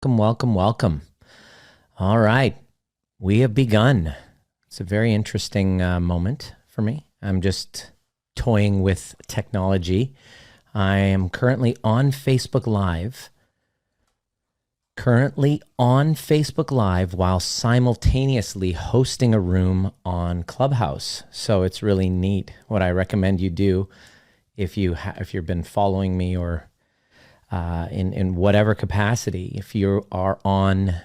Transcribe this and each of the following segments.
Welcome, welcome, welcome. All right, we have begun. It's a very interesting moment for me. I'm just toying with technology. I am currently on Facebook Live. While simultaneously hosting a room on Clubhouse. So it's really neat. What I recommend you do if you've been following me or in whatever capacity, if you are on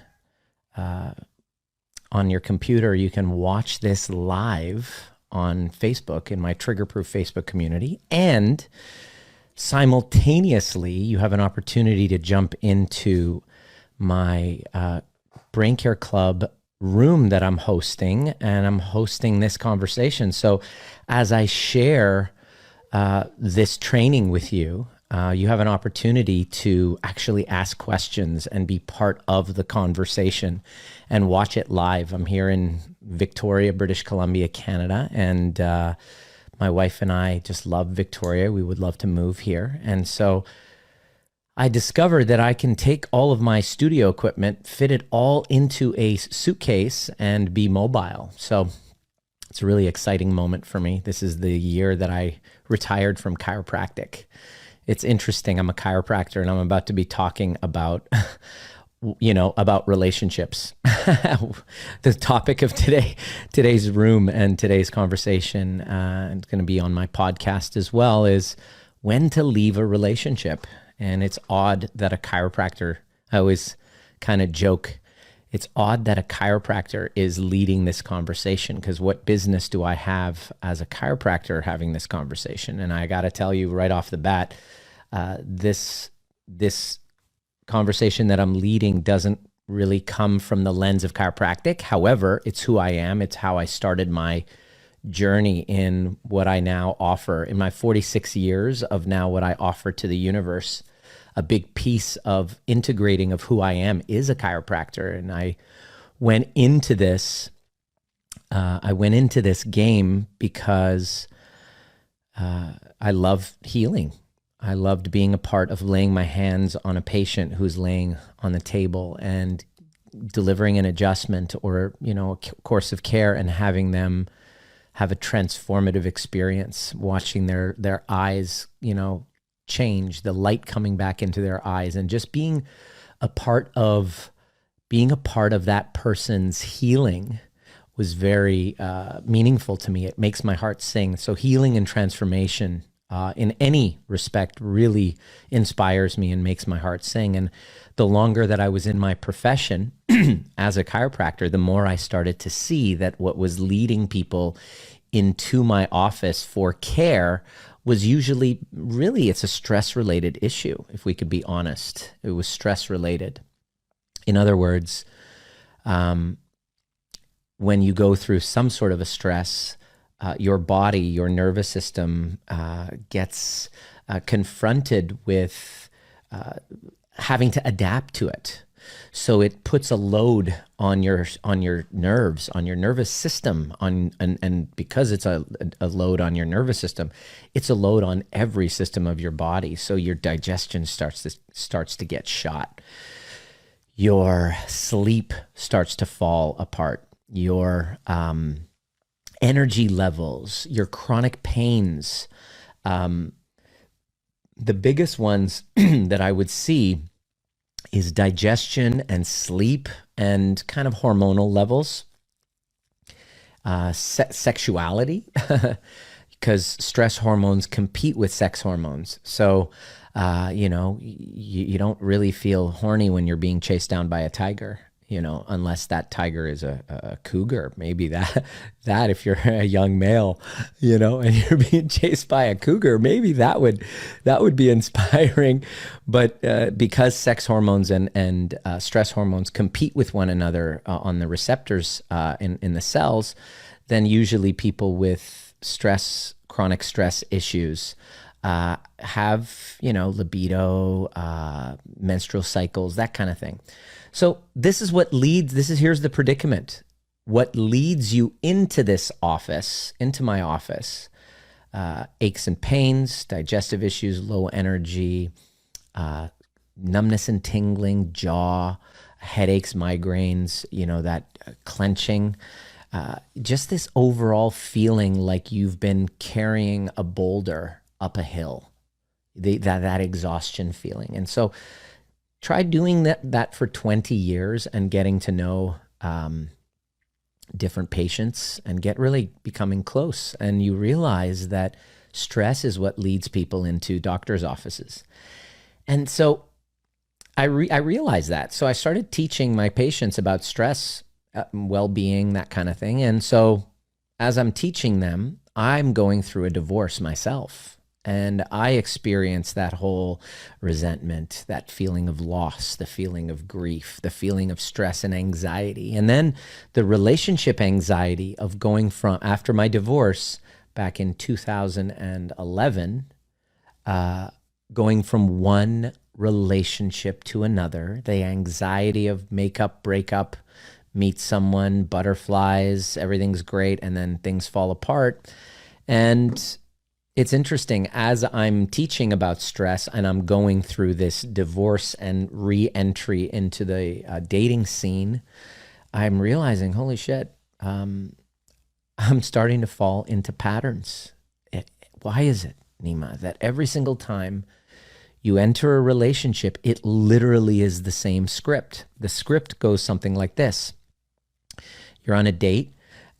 your computer, you can watch this live on Facebook in my Trigger-Proof Facebook community, and simultaneously you have an opportunity to jump into my Brain Care Club room that I'm hosting, and I'm hosting this conversation. So as I share this training with you, you have an opportunity to actually ask questions and be part of the conversation and watch it live. I'm here in Victoria, British Columbia, Canada, and my wife and I just love Victoria. We would love to move here. And so I discovered that I can take all of my studio equipment, fit it all into a suitcase, and be mobile. So it's a really exciting moment for me. This is the year that I retired from chiropractic. It's interesting. I'm a chiropractor, and I'm about to be talking about, about relationships. The topic of today's room and today's conversation, and it's going to be on my podcast as well, is when to leave a relationship. And it's odd that a chiropractor, I always kind of joke, it's odd that a chiropractor is leading this conversation, because what business do I have as a chiropractor having this conversation? And I got to tell you right off the bat, this conversation that I'm leading doesn't really come from the lens of chiropractic. However, it's who I am. It's how I started my journey in what I now offer. In my 46 years of now what I offer to the universe, a big piece of integrating of who I am is a chiropractor. And I went into this game because I love healing. I loved being a part of laying my hands on a patient who's laying on the table and delivering an adjustment or, a course of care, and having them have a transformative experience, watching their eyes, change, the light coming back into their eyes, and just being a part of that person's healing was very meaningful to me. It makes my heart sing. So healing and transformation in any respect really inspires me and makes my heart sing. And the longer that I was in my profession as a chiropractor, the more I started to see that what was leading people into my office for care was usually it's a stress-related issue, if we could be honest. It was stress-related. In other words, when you go through some sort of a stress, your body, your nervous system gets confronted with having to adapt to it. So it puts a load on your nerves, on your nervous system, and because it's a load on your nervous system, it's a load on every system of your body. So your digestion starts to get shot. Your sleep starts to fall apart. Your energy levels, your chronic pains. The biggest ones that I would see is digestion and sleep and kind of hormonal levels, sexuality, because stress hormones compete with sex hormones. So, you don't really feel horny when you're being chased down by a tiger, unless that tiger is a cougar. Maybe that if you're a young male, and you're being chased by a cougar, maybe that would be inspiring. But because sex hormones and stress hormones compete with one another on the receptors in the cells, then usually people with chronic stress issues have, libido, menstrual cycles, that kind of thing. So here's the predicament. What leads you into my office, aches and pains, digestive issues, low energy, numbness and tingling, jaw, headaches, migraines, that clenching, just this overall feeling like you've been carrying a boulder up a hill, that exhaustion feeling. And so try doing that for 20 years and getting to know different patients and really becoming close. And you realize that stress is what leads people into doctors' offices. And so I realized that. So I started teaching my patients about stress, well-being, that kind of thing. And so as I'm teaching them, I'm going through a divorce myself. And I experienced that whole resentment, that feeling of loss, the feeling of grief, the feeling of stress and anxiety. And then the relationship anxiety of going from, after my divorce back in 2011, going from one relationship to another, the anxiety of makeup, breakup, meet someone, butterflies, everything's great, and then things fall apart. And it's interesting, as I'm teaching about stress and I'm going through this divorce and re-entry into the dating scene, I'm realizing, holy shit, I'm starting to fall into patterns. Why is it, Nima, that every single time you enter a relationship, it literally is the same script? The script goes something like this. You're on a date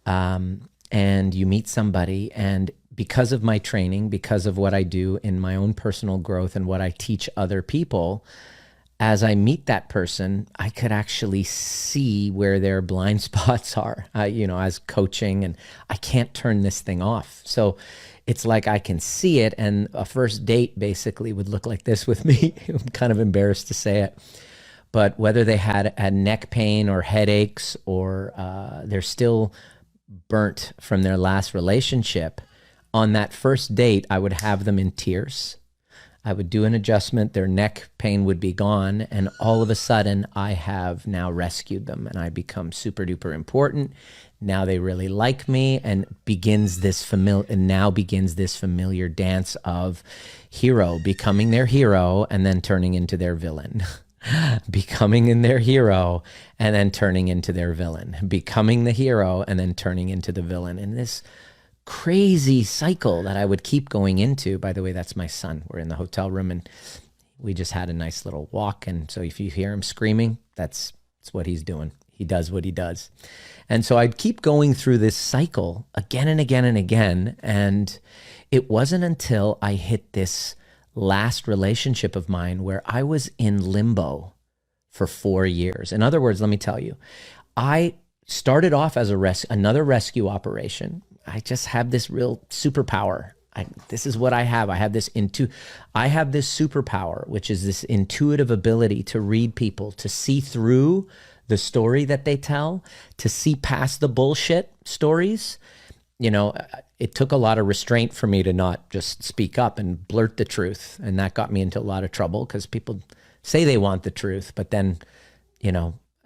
and you meet somebody, and because of my training, because of what I do in my own personal growth and what I teach other people, as I meet that person, I could actually see where their blind spots are, as coaching, and I can't turn this thing off. So it's like I can see it, and a first date basically would look like this with me. I'm kind of embarrassed to say it. But whether they had neck pain or headaches, or they're still burnt from their last relationship, on that first date, I would have them in tears. I would do an adjustment, their neck pain would be gone, and all of a sudden, I have now rescued them, and I become super duper important. Now they really like me, and begins this familiar dance of hero, becoming their hero, and then turning into their villain. Becoming in their hero, and then turning into their villain. Becoming the hero, and then turning into the villain. And this crazy cycle that I would keep going into. By the way, that's my son. We're in the hotel room and we just had a nice little walk. And so if you hear him screaming, that's what he's doing. He does what he does. And so I'd keep going through this cycle again and again and again. And it wasn't until I hit this last relationship of mine where I was in limbo for 4 years. In other words, let me tell you, I started off as another rescue operation. I just have this real superpower. This is what I have. I have this superpower, which is this intuitive ability to read people, to see through the story that they tell, to see past the bullshit stories. It took a lot of restraint for me to not just speak up and blurt the truth. And that got me into a lot of trouble because people say they want the truth, but then,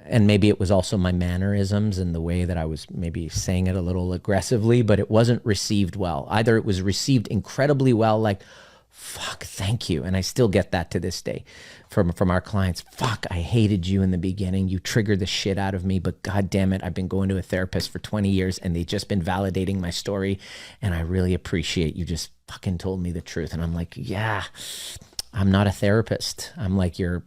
and maybe it was also my mannerisms and the way that I was maybe saying it a little aggressively, but it wasn't received well. Either it was received incredibly well, like, fuck, thank you. And I still get that to this day from our clients. Fuck, I hated you in the beginning. You triggered the shit out of me, but God damn it, I've been going to a therapist for 20 years and they've just been validating my story. And I really appreciate you just fucking told me the truth. And I'm like, yeah, I'm not a therapist. I'm like your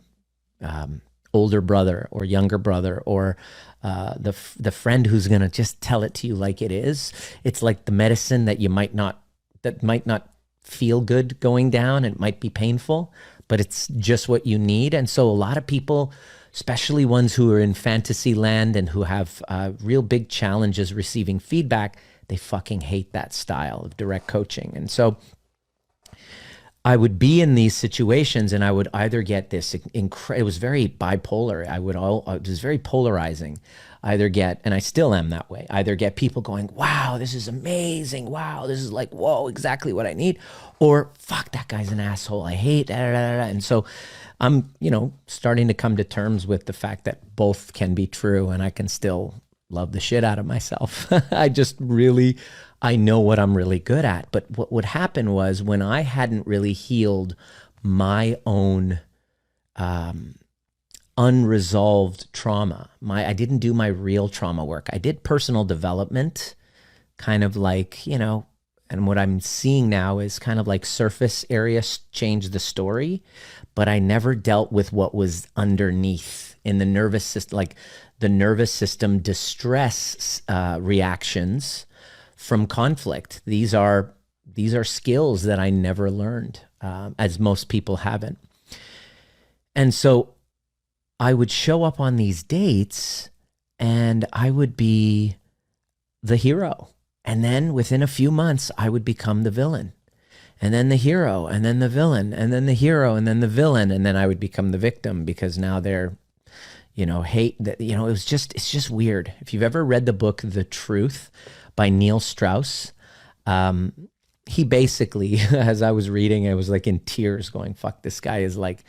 older brother or younger brother, or the friend who's going to just tell it to you like it is. It's like the medicine that might not feel good going down. It might be painful, but it's just what you need. And so a lot of people, especially ones who are in fantasy land and who have real big challenges receiving feedback, they fucking hate that style of direct coaching. And so I would be in these situations and I would either get this, it was very bipolar. It was very polarizing. Either get, and I still am that way, either get people going, wow, this is amazing. Wow, this is like, whoa, exactly what I need. Or fuck, that guy's an asshole. I hate that. And so I'm, starting to come to terms with the fact that both can be true and I can still love the shit out of myself. I know what I'm really good at. But what would happen was when I hadn't really healed my own unresolved trauma. I didn't do my real trauma work. I did personal development, kind of like, and what I'm seeing now is kind of like surface area change the story, but I never dealt with what was underneath in the nervous system, like the nervous system distress reactions from conflict. These are skills that I never learned, as most people haven't. And so I would show up on these dates and I would be the hero. And then within a few months, I would become the villain. And then the hero, and then the villain, and then the hero, and then the villain. And then I would become the victim because now they're, hate that, it's just weird. If you've ever read the book, The Truth by Neil Strauss, he basically, as I was reading, I was like in tears going, fuck, this guy is like,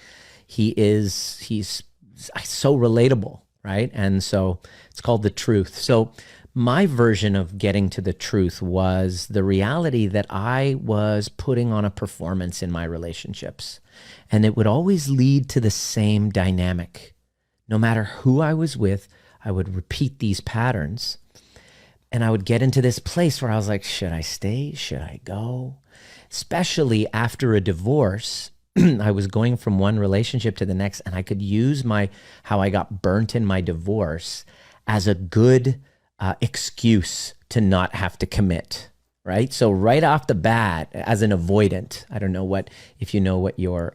he's so relatable, right? And so it's called The Truth. So my version of getting to the truth was the reality that I was putting on a performance in my relationships. And it would always lead to the same dynamic. No matter who I was with, I would repeat these patterns. And I would get into this place where I was like, should I stay? Should I go? Especially after a divorce, I was going from one relationship to the next, and I could use how I got burnt in my divorce as a good excuse to not have to commit, right? So right off the bat, as an avoidant, I don't know if you know what your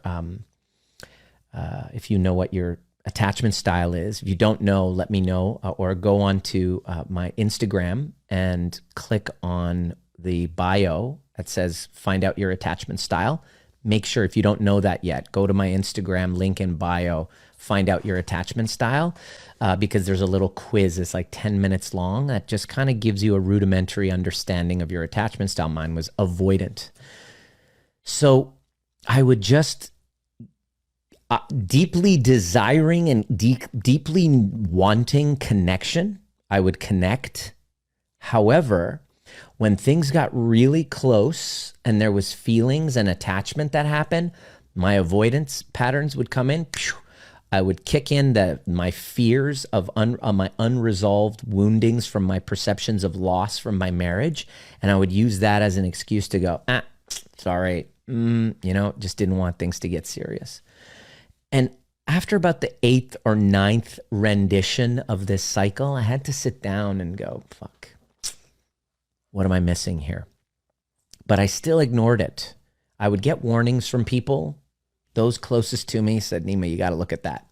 attachment style is. If you don't know, let me know, or go on to my Instagram and click on the bio that says find out your attachment style. Make sure, if you don't know that yet, go to my Instagram, link in bio, find out your attachment style, because there's a little quiz. It's like 10 minutes long that just kind of gives you a rudimentary understanding of your attachment style. Mine was avoidant. So I would just deeply desiring and deeply wanting connection. I would connect. However, when things got really close and there was feelings and attachment that happened, my avoidance patterns would come in. I would kick in my fears of my unresolved woundings from my perceptions of loss from my marriage, and I would use that as an excuse to go, sorry, just didn't want things to get serious. And after about the 8th or 9th rendition of this cycle, I had to sit down and go, fuck, what am I missing here? But I still ignored it. I would get warnings from people. Those closest to me said, Nima, you got to look at that.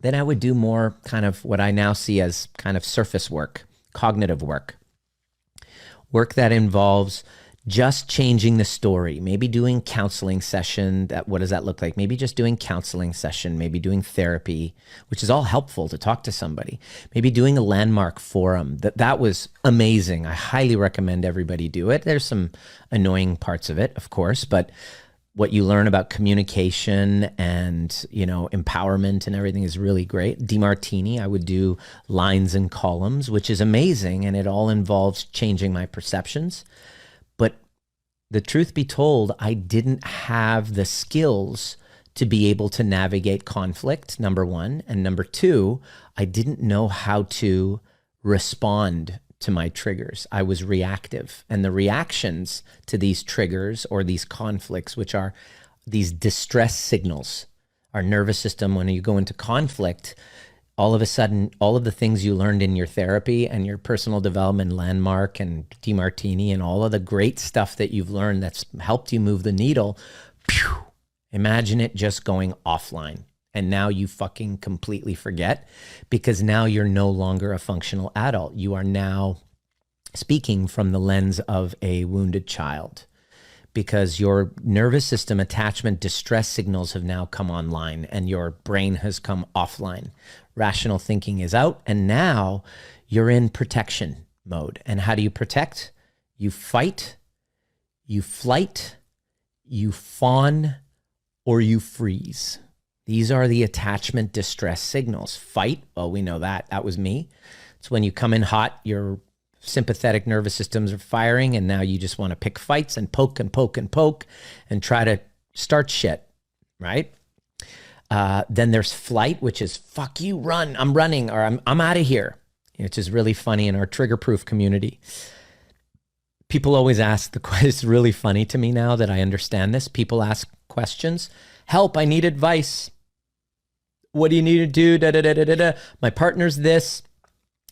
Then I would do more kind of what I now see as kind of surface work, cognitive work that involves just changing the story, maybe doing counseling session. What does that look like? Maybe just doing counseling session, maybe doing therapy, which is all helpful to talk to somebody. Maybe doing a landmark forum. That was amazing. I highly recommend everybody do it. There's some annoying parts of it, of course, but what you learn about communication and, empowerment and everything is really great. DeMartini, I would do lines and columns, which is amazing. And it all involves changing my perceptions. But the truth be told, I didn't have the skills to be able to navigate conflict, number one. And number two, I didn't know how to respond to my triggers. I was reactive. And the reactions to these triggers or these conflicts, which are these distress signals, our nervous system, when you go into conflict, all of a sudden, all of the things you learned in your therapy and your personal development, Landmark and DeMartini and all of the great stuff that you've learned that's helped you move the needle, imagine it just going offline. And now you fucking completely forget, because now you're no longer a functional adult. You are now speaking from the lens of a wounded child, because your nervous system attachment distress signals have now come online and your brain has come offline. Rational thinking is out, and now you're in protection mode. And how do you protect? You fight, you flight, you fawn, or you freeze. These are the attachment distress signals. Fight, well, we know that. That was me. It's when you come in hot, your sympathetic nervous systems are firing, and now you just want to pick fights and poke and poke and poke and try to start shit, right? Then there's flight, which is fuck you, run, I'm running, or I'm out of here, which is really funny in our trigger-proof community. People always ask the question. It's really funny to me now that I understand this. People ask questions. Help, I need advice. What do you need to do? Da, da, da, da, da, da. My partner's this.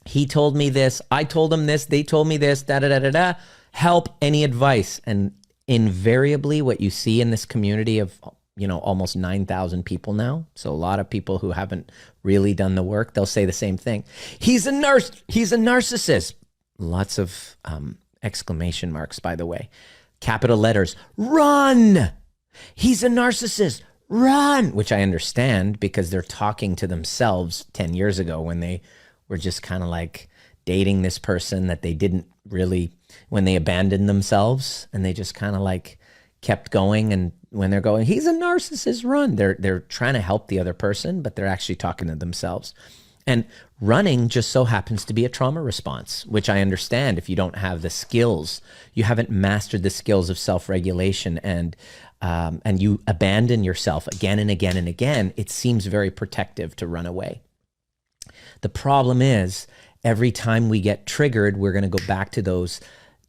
He told me this. I told him this. They told me this. Da, da, da, da, da. Help, any advice? And invariably what you see in this community of, almost 9,000 people now. So a lot of people who haven't really done the work, they'll say the same thing. He's a narcissist. Lots of exclamation marks, by the way. Capital letters. Run. He's a narcissist. Run. Which I understand because they're talking to themselves 10 years ago when they were just kind of like dating this person that they didn't really, when they abandoned themselves and they just kind of like kept going. And when they're going, he's a narcissist, run. They're trying to help the other person, but they're actually talking to themselves. And running just so happens to be a trauma response, which I understand if you don't have the skills, you haven't mastered the skills of self-regulation and you abandon yourself again and again and again, it seems very protective to run away. The problem is every time we get triggered, we're going to go back to those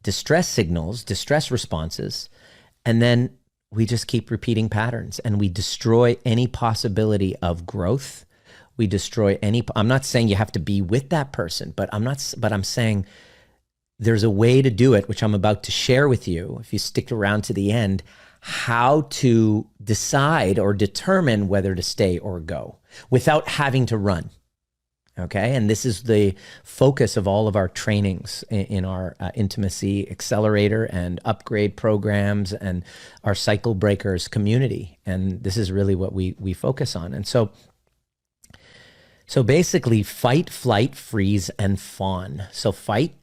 distress signals, distress responses, and then we just keep repeating patterns and we destroy any possibility of growth. We destroy I'm not saying you have to be with that person, but I'm saying there's a way to do it, which I'm about to share with you, if you stick around to the end, how to decide or determine whether to stay or go without having to run. Okay. And this is the focus of all of our trainings in our intimacy accelerator and upgrade programs and our cycle breakers community. And this is really what we focus on. And so basically fight, flight, freeze, and fawn. So fight,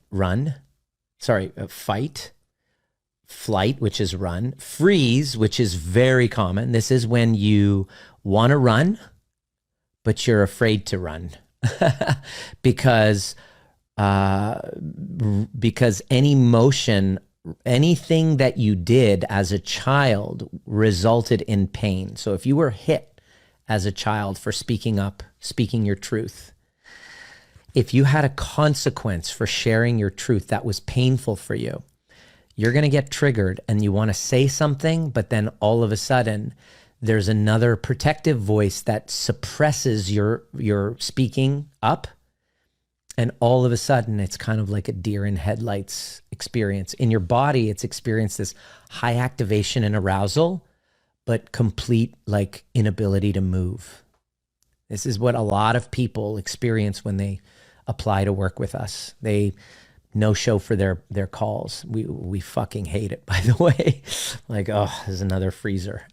flight, which is run, freeze, which is very common. This is when you want to run, but you're afraid to run. because any motion, anything that you did as a child resulted in pain. So if you were hit as a child for speaking up, speaking your truth, if you had a consequence for sharing your truth that was painful for you, you're going to get triggered and you want to say something, but then all of a sudden there's another protective voice that suppresses your speaking up. And all of a sudden, it's kind of like a deer in headlights experience. In your body, it's experienced this high activation and arousal, but complete like inability to move. This is what a lot of people experience when they apply to work with us. They no show for their calls. We fucking hate it, by the way. Like, oh, there's another freezer.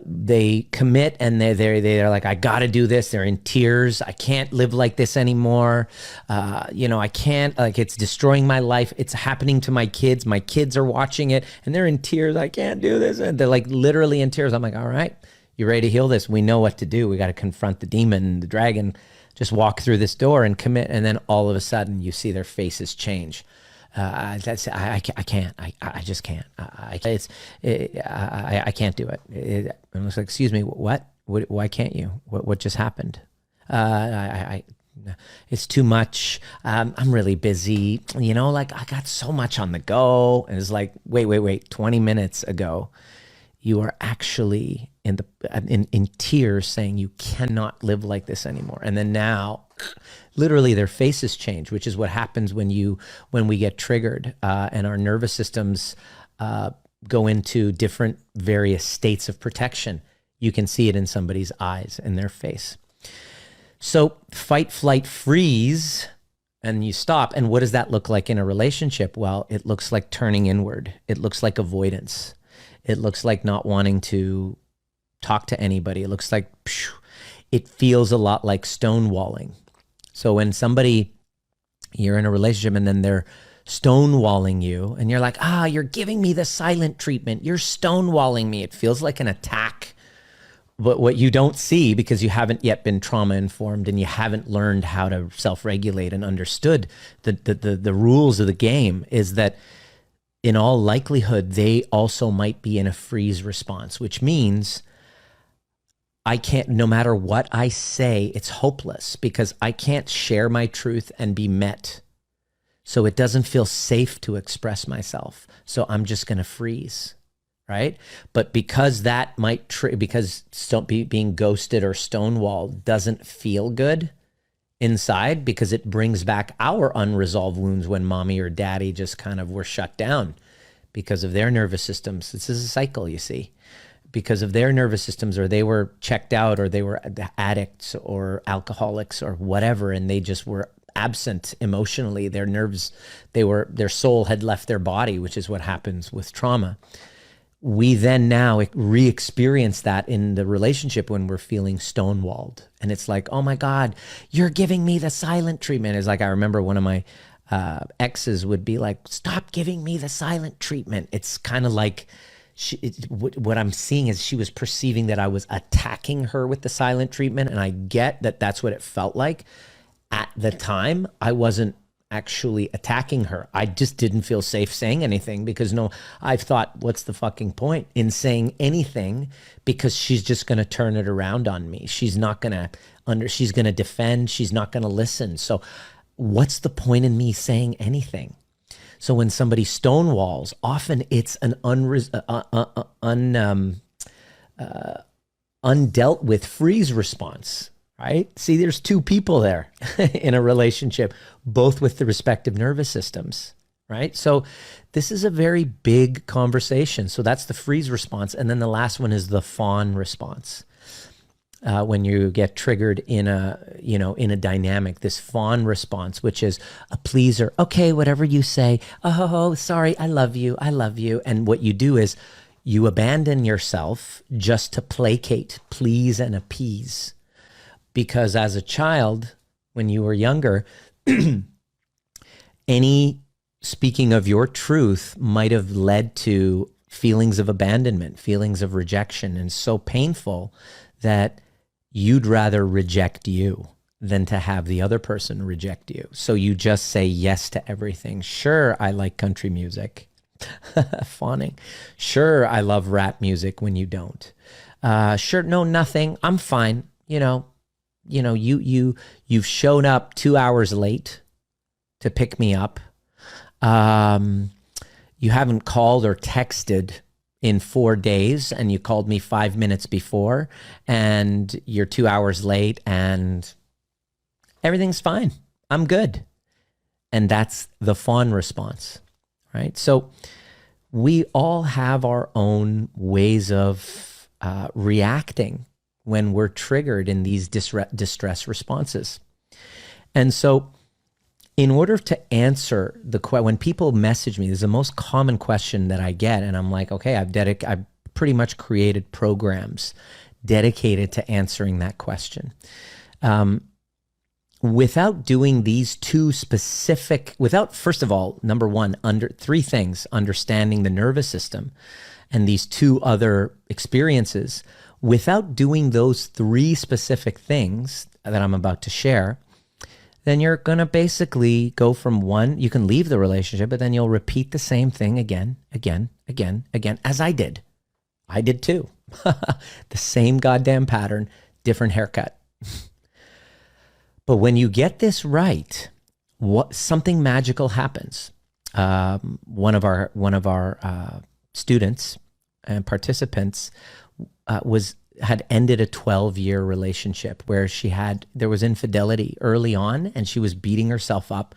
They commit and they're like, I got to do this. They're in tears. I can't live like this anymore. I can't, like, it's destroying my life. It's happening to my kids. My kids are watching it and they're in tears. I can't do this. And they're like literally in tears. I'm like, all right, you ready to heal this? We know what to do. We got to confront the demon, the dragon, just walk through this door and commit. And then all of a sudden you see their faces change. I can't. I just can't. I can't do it. I was like, excuse me, what? Why can't you? What just happened? It's too much. I'm really busy. Like I got so much on the go. And it's like, wait. 20 minutes ago, you are actually in tears saying you cannot live like this anymore. And then now, literally their faces change, which is what happens when we get triggered and our nervous systems go into different various states of protection. You can see it in somebody's eyes and their face. So fight, flight, freeze, and you stop. And what does that look like in a relationship? Well, it looks like turning inward. It looks like avoidance. It looks like not wanting to talk to anybody. It looks like, it feels a lot like stonewalling. So when you're in a relationship and then they're stonewalling you and you're like, you're giving me the silent treatment. You're stonewalling me. It feels like an attack. But what you don't see, because you haven't yet been trauma informed and you haven't learned how to self-regulate and understood the rules of the game, is that in all likelihood, they also might be in a freeze response, which means I can't, no matter what I say, it's hopeless because I can't share my truth and be met. So it doesn't feel safe to express myself. So I'm just going to freeze, right? But because that might, because being ghosted or stonewalled doesn't feel good inside, because it brings back our unresolved wounds when mommy or daddy just kind of were shut down because of their nervous systems. This is a cycle, you see. Because of their nervous systems, or they were checked out, or they were addicts or alcoholics or whatever, and they just were absent emotionally. Their nerves, their soul had left their body, which is what happens with trauma. We then now re-experience that in the relationship when we're feeling stonewalled. And it's like, oh my God, you're giving me the silent treatment. It's like, I remember one of my exes would be like, stop giving me the silent treatment. It's kind of like, what I'm seeing is she was perceiving that I was attacking her with the silent treatment. And I get that that's what it felt like. At the time, I wasn't actually attacking her. I just didn't feel safe saying anything because I've thought, what's the fucking point in saying anything? Because she's just going to turn it around on me. She's not going to she's going to defend. She's not going to listen. So what's the point in me saying anything? So when somebody stonewalls, often it's an undealt with freeze response, right? See, there's two people there in a relationship, both with the respective nervous systems, right? So this is a very big conversation. So that's the freeze response. And then the last one is the fawn response. When you get triggered in a dynamic, this fawn response, which is a pleaser. Okay, whatever you say. Oh, sorry. I love you. I love you. And what you do is you abandon yourself just to placate, please, and appease. Because as a child, when you were younger, any speaking of your truth might have led to feelings of abandonment, feelings of rejection, and so painful that you'd rather reject you than to have the other person reject you. So you just say yes to everything. Sure, I like country music. Fawning. Sure, I love rap music when you don't. Sure, no, nothing. I'm fine. You've shown up 2 hours late to pick me up. You haven't called or texted in 4 days, and you called me 5 minutes before, and you're 2 hours late, and everything's fine. I'm good. And that's the fawn response, right? So we all have our own ways of reacting when we're triggered in these distress responses. And so in order to answer when people message me, this is the most common question that I get. And I'm like, okay, I've pretty much created programs dedicated to answering that question. Without doing these two specific, first of all, number one, three things, understanding the nervous system and these two other experiences, without doing those three specific things that I'm about to share, then you're going to basically go from one, you can leave the relationship, but then you'll repeat the same thing again, as I did. I did too. The same goddamn pattern, different haircut. But when you get this right, something magical happens. One of our students and participants had ended a 12-year relationship where there was infidelity early on, and she was beating herself up.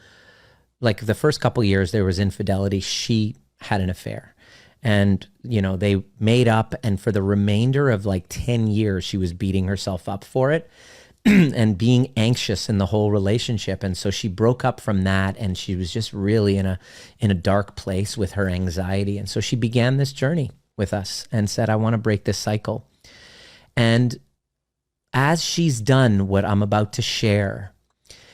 Like the first couple years there was infidelity, she had an affair. And, they made up, and for the remainder of like 10 years, she was beating herself up for it and being anxious in the whole relationship. And so she broke up from that, and she was just really in a dark place with her anxiety. And so she began this journey with us and said, I want to break this cycle. And as she's done what I'm about to share,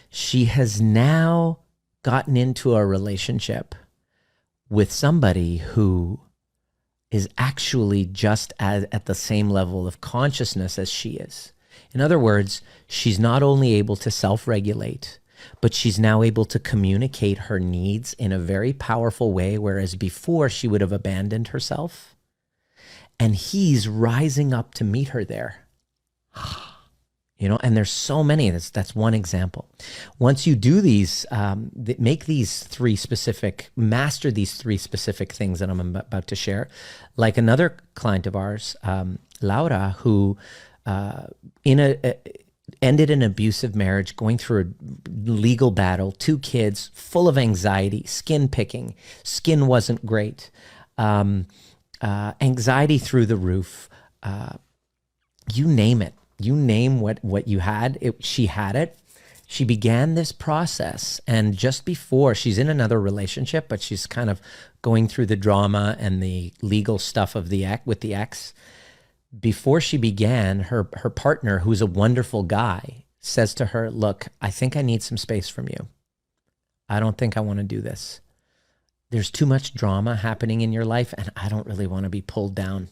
she has now gotten into a relationship with somebody who is actually just at the same level of consciousness as she is. In other words, she's not only able to self-regulate, but she's now able to communicate her needs in a very powerful way, whereas before she would have abandoned herself. And he's rising up to meet her there. And there's so many. That's one example. Once you do these, master these three specific things that I'm about to share. Like another client of ours, Laura, who ended an abusive marriage, going through a legal battle, 2 kids, full of anxiety, skin picking, skin wasn't great, anxiety through the roof, you name it. You name what you had, she had it. She began this process, and just before, she's in another relationship, but she's kind of going through the drama and the legal stuff of with the ex. Before she began, her partner, who's a wonderful guy, says to her, look, I think I need some space from you. I don't think I want to do this. There's too much drama happening in your life, and I don't really want to be pulled down.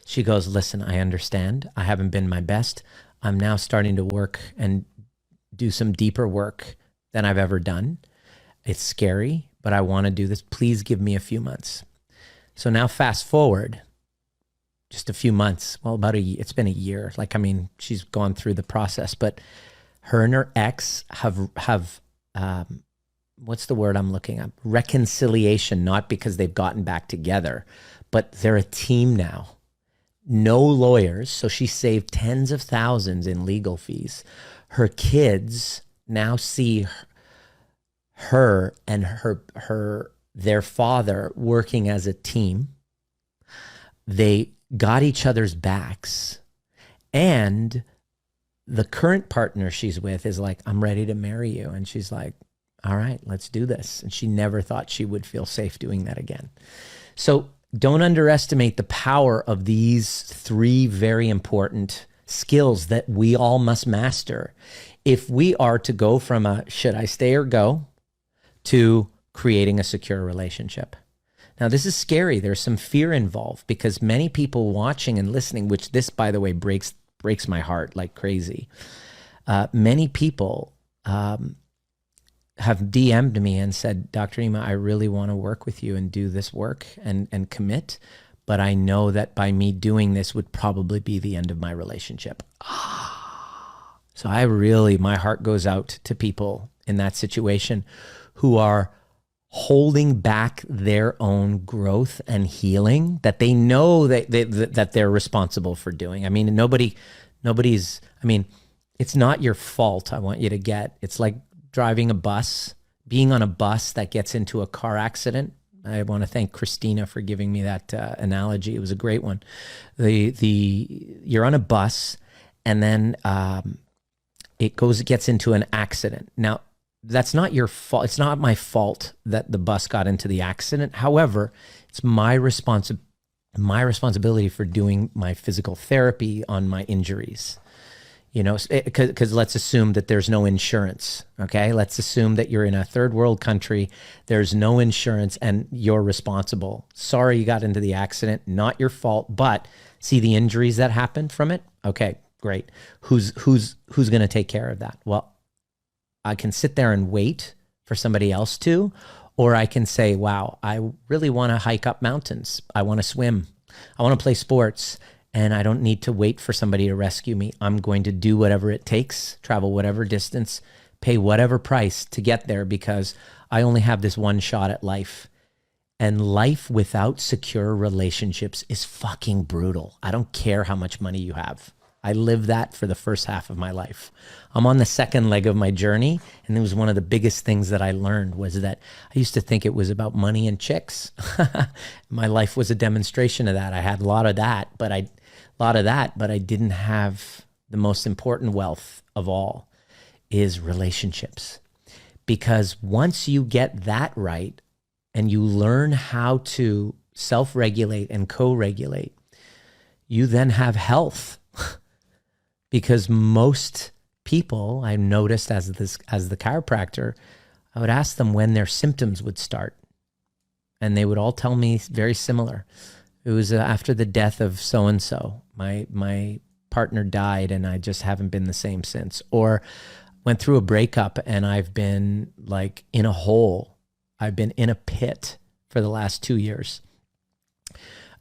She goes, listen, I understand. I haven't been my best. I'm now starting to work and do some deeper work than I've ever done. It's scary, but I want to do this. Please give me a few months. So now fast forward just a few months. Well, it's been a year. She's gone through the process, but her and her ex have what's the word I'm looking at? Reconciliation, not because they've gotten back together, but they're a team now. No lawyers, so she saved tens of thousands in legal fees. Her kids now see her and their father working as a team. They got each other's backs, and the current partner she's with is like, I'm ready to marry you. And she's like, all right, let's do this. And she never thought she would feel safe doing that again. So don't underestimate the power of these 3 very important skills that we all must master if we are to go from a should I stay or go to creating a secure relationship. Now, this is scary. There's some fear involved because many people watching and listening, which this, by the way, breaks my heart like crazy. Many people have DM'd me and said, Dr. Nima, I really want to work with you and do this work and commit, but I know that by me doing this would probably be the end of my relationship. So my heart goes out to people in that situation who are holding back their own growth and healing that they know that they're responsible for doing. It's not your fault. I want you to get, it's like driving a bus, being on a bus that gets into a car accident. I want to thank Christina for giving me that analogy. It was a great one. You're on a bus, and then it gets into an accident. Now, that's not your fault. It's not my fault that the bus got into the accident. However, it's my responsibility for doing my physical therapy on my injuries. Because let's assume that there's no insurance, okay? Let's assume that you're in a third world country, there's no insurance, and you're responsible. Sorry you got into the accident, not your fault, but see the injuries that happened from it? Okay, great. Who's going to take care of that? Well, I can sit there and wait for somebody else to, or I can say, wow, I really want to hike up mountains. I want to swim. I want to play sports. And I don't need to wait for somebody to rescue me. I'm going to do whatever it takes, travel whatever distance, pay whatever price to get there because I only have this one shot at life. And life without secure relationships is fucking brutal. I don't care how much money you have. I lived that for the first half of my life. I'm on the second leg of my journey, and it was one of the biggest things that I learned was that I used to think it was about money and chicks. My life was a demonstration of that. I had a lot of that, but I didn't have the most important wealth of all is relationships. Because once you get that right and you learn how to self-regulate and co-regulate, you then have health. Because most people, I noticed as the chiropractor, I would ask them when their symptoms would start. And they would all tell me very similar. It was after the death of so-and-so. My partner died and I just haven't been the same since. Or went through a breakup and I've been like in a hole. I've been in a pit for the last 2 years.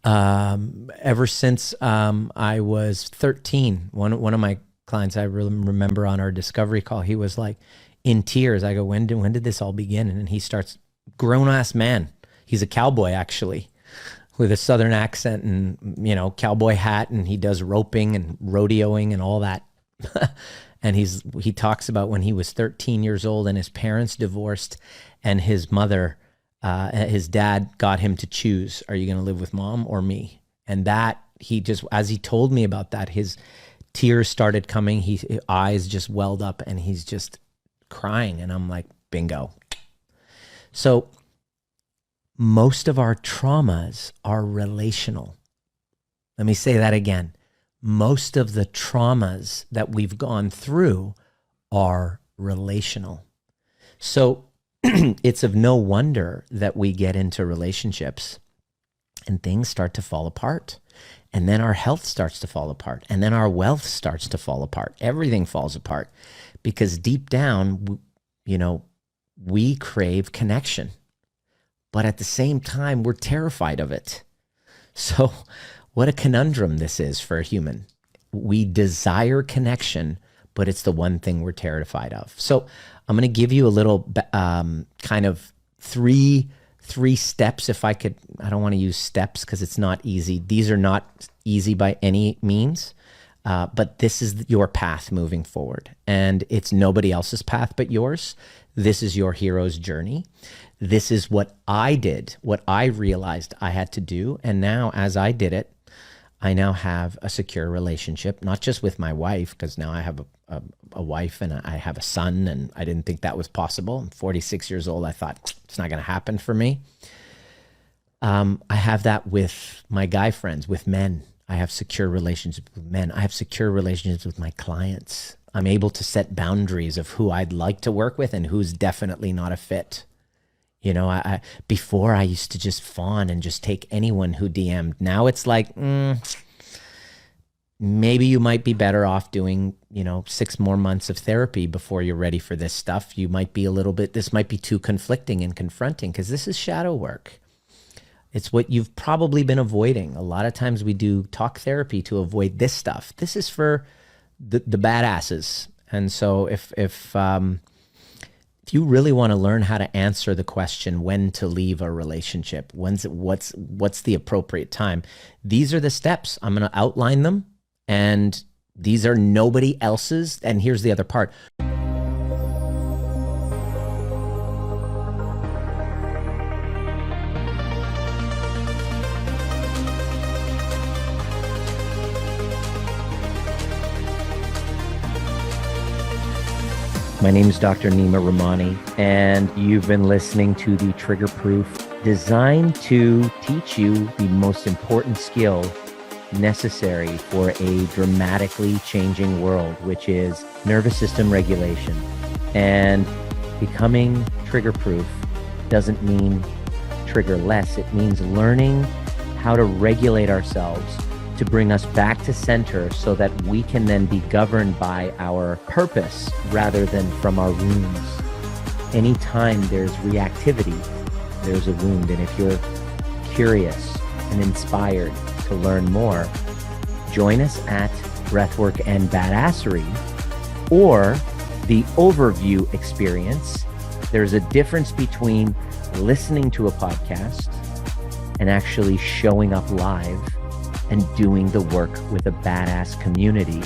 Ever since I was 13, one of my clients I really remember on our discovery call, he was like in tears. I go, when did this all begin? And he starts, grown ass man. He's a cowboy actually, with a Southern accent and, cowboy hat, and he does roping and rodeoing and all that. And he talks about when he was 13 years old and his parents divorced, and his mother, his dad got him to choose, are you going to live with mom or me? And that as he told me about that, his tears started coming. His eyes just welled up and he's just crying. And I'm like, bingo. So most of our traumas are relational. Let me say that again. Most of the traumas that we've gone through are relational. So it's of no wonder that we get into relationships and things start to fall apart. And then our health starts to fall apart. And then our wealth starts to fall apart. Everything falls apart because deep down, we crave connection. But at the same time, we're terrified of it. So what a conundrum this is for a human. We desire connection, but it's the one thing we're terrified of. So I'm going to give you a little kind of three steps, if I could. I don't want to use steps because it's not easy. These are not easy by any means, but this is your path moving forward. And it's nobody else's path but yours. This is your hero's journey. This is what I did, what I realized I had to do. And now as I did it, I now have a secure relationship, not just with my wife, because now I have a wife and I have a son, and I didn't think that was possible. I'm 46 years old. I thought it's not going to happen for me. I have that with my guy friends, with men. I have secure relationships with men. I have secure relationships with my clients. I'm able to set boundaries of who I'd like to work with and who's definitely not a fit. Before I used to just fawn and just take anyone who DM'd. Now it's like, maybe you might be better off doing, 6 more months of therapy before you're ready for this stuff. You might be this might be too conflicting and confronting because this is shadow work. It's what you've probably been avoiding. A lot of times we do talk therapy to avoid this stuff. This is for the badasses. And so if you really want to learn how to answer the question when to leave a relationship, what's the appropriate time, these are the steps. I'm going to outline them, and these are nobody else's. And here's the other part. My name is Dr. Nima Rahmany, and you've been listening to the Trigger Proof, designed to teach you the most important skill necessary for a dramatically changing world, which is nervous system regulation. And becoming trigger proof doesn't mean trigger less. It means learning how to regulate ourselves to bring us back to center so that we can then be governed by our purpose rather than from our wounds. Anytime there's reactivity, there's a wound. And if you're curious and inspired to learn more, join us at Breathwork and Badassery or the Overview Experience. There's a difference between listening to a podcast and actually showing up live and doing the work with a badass community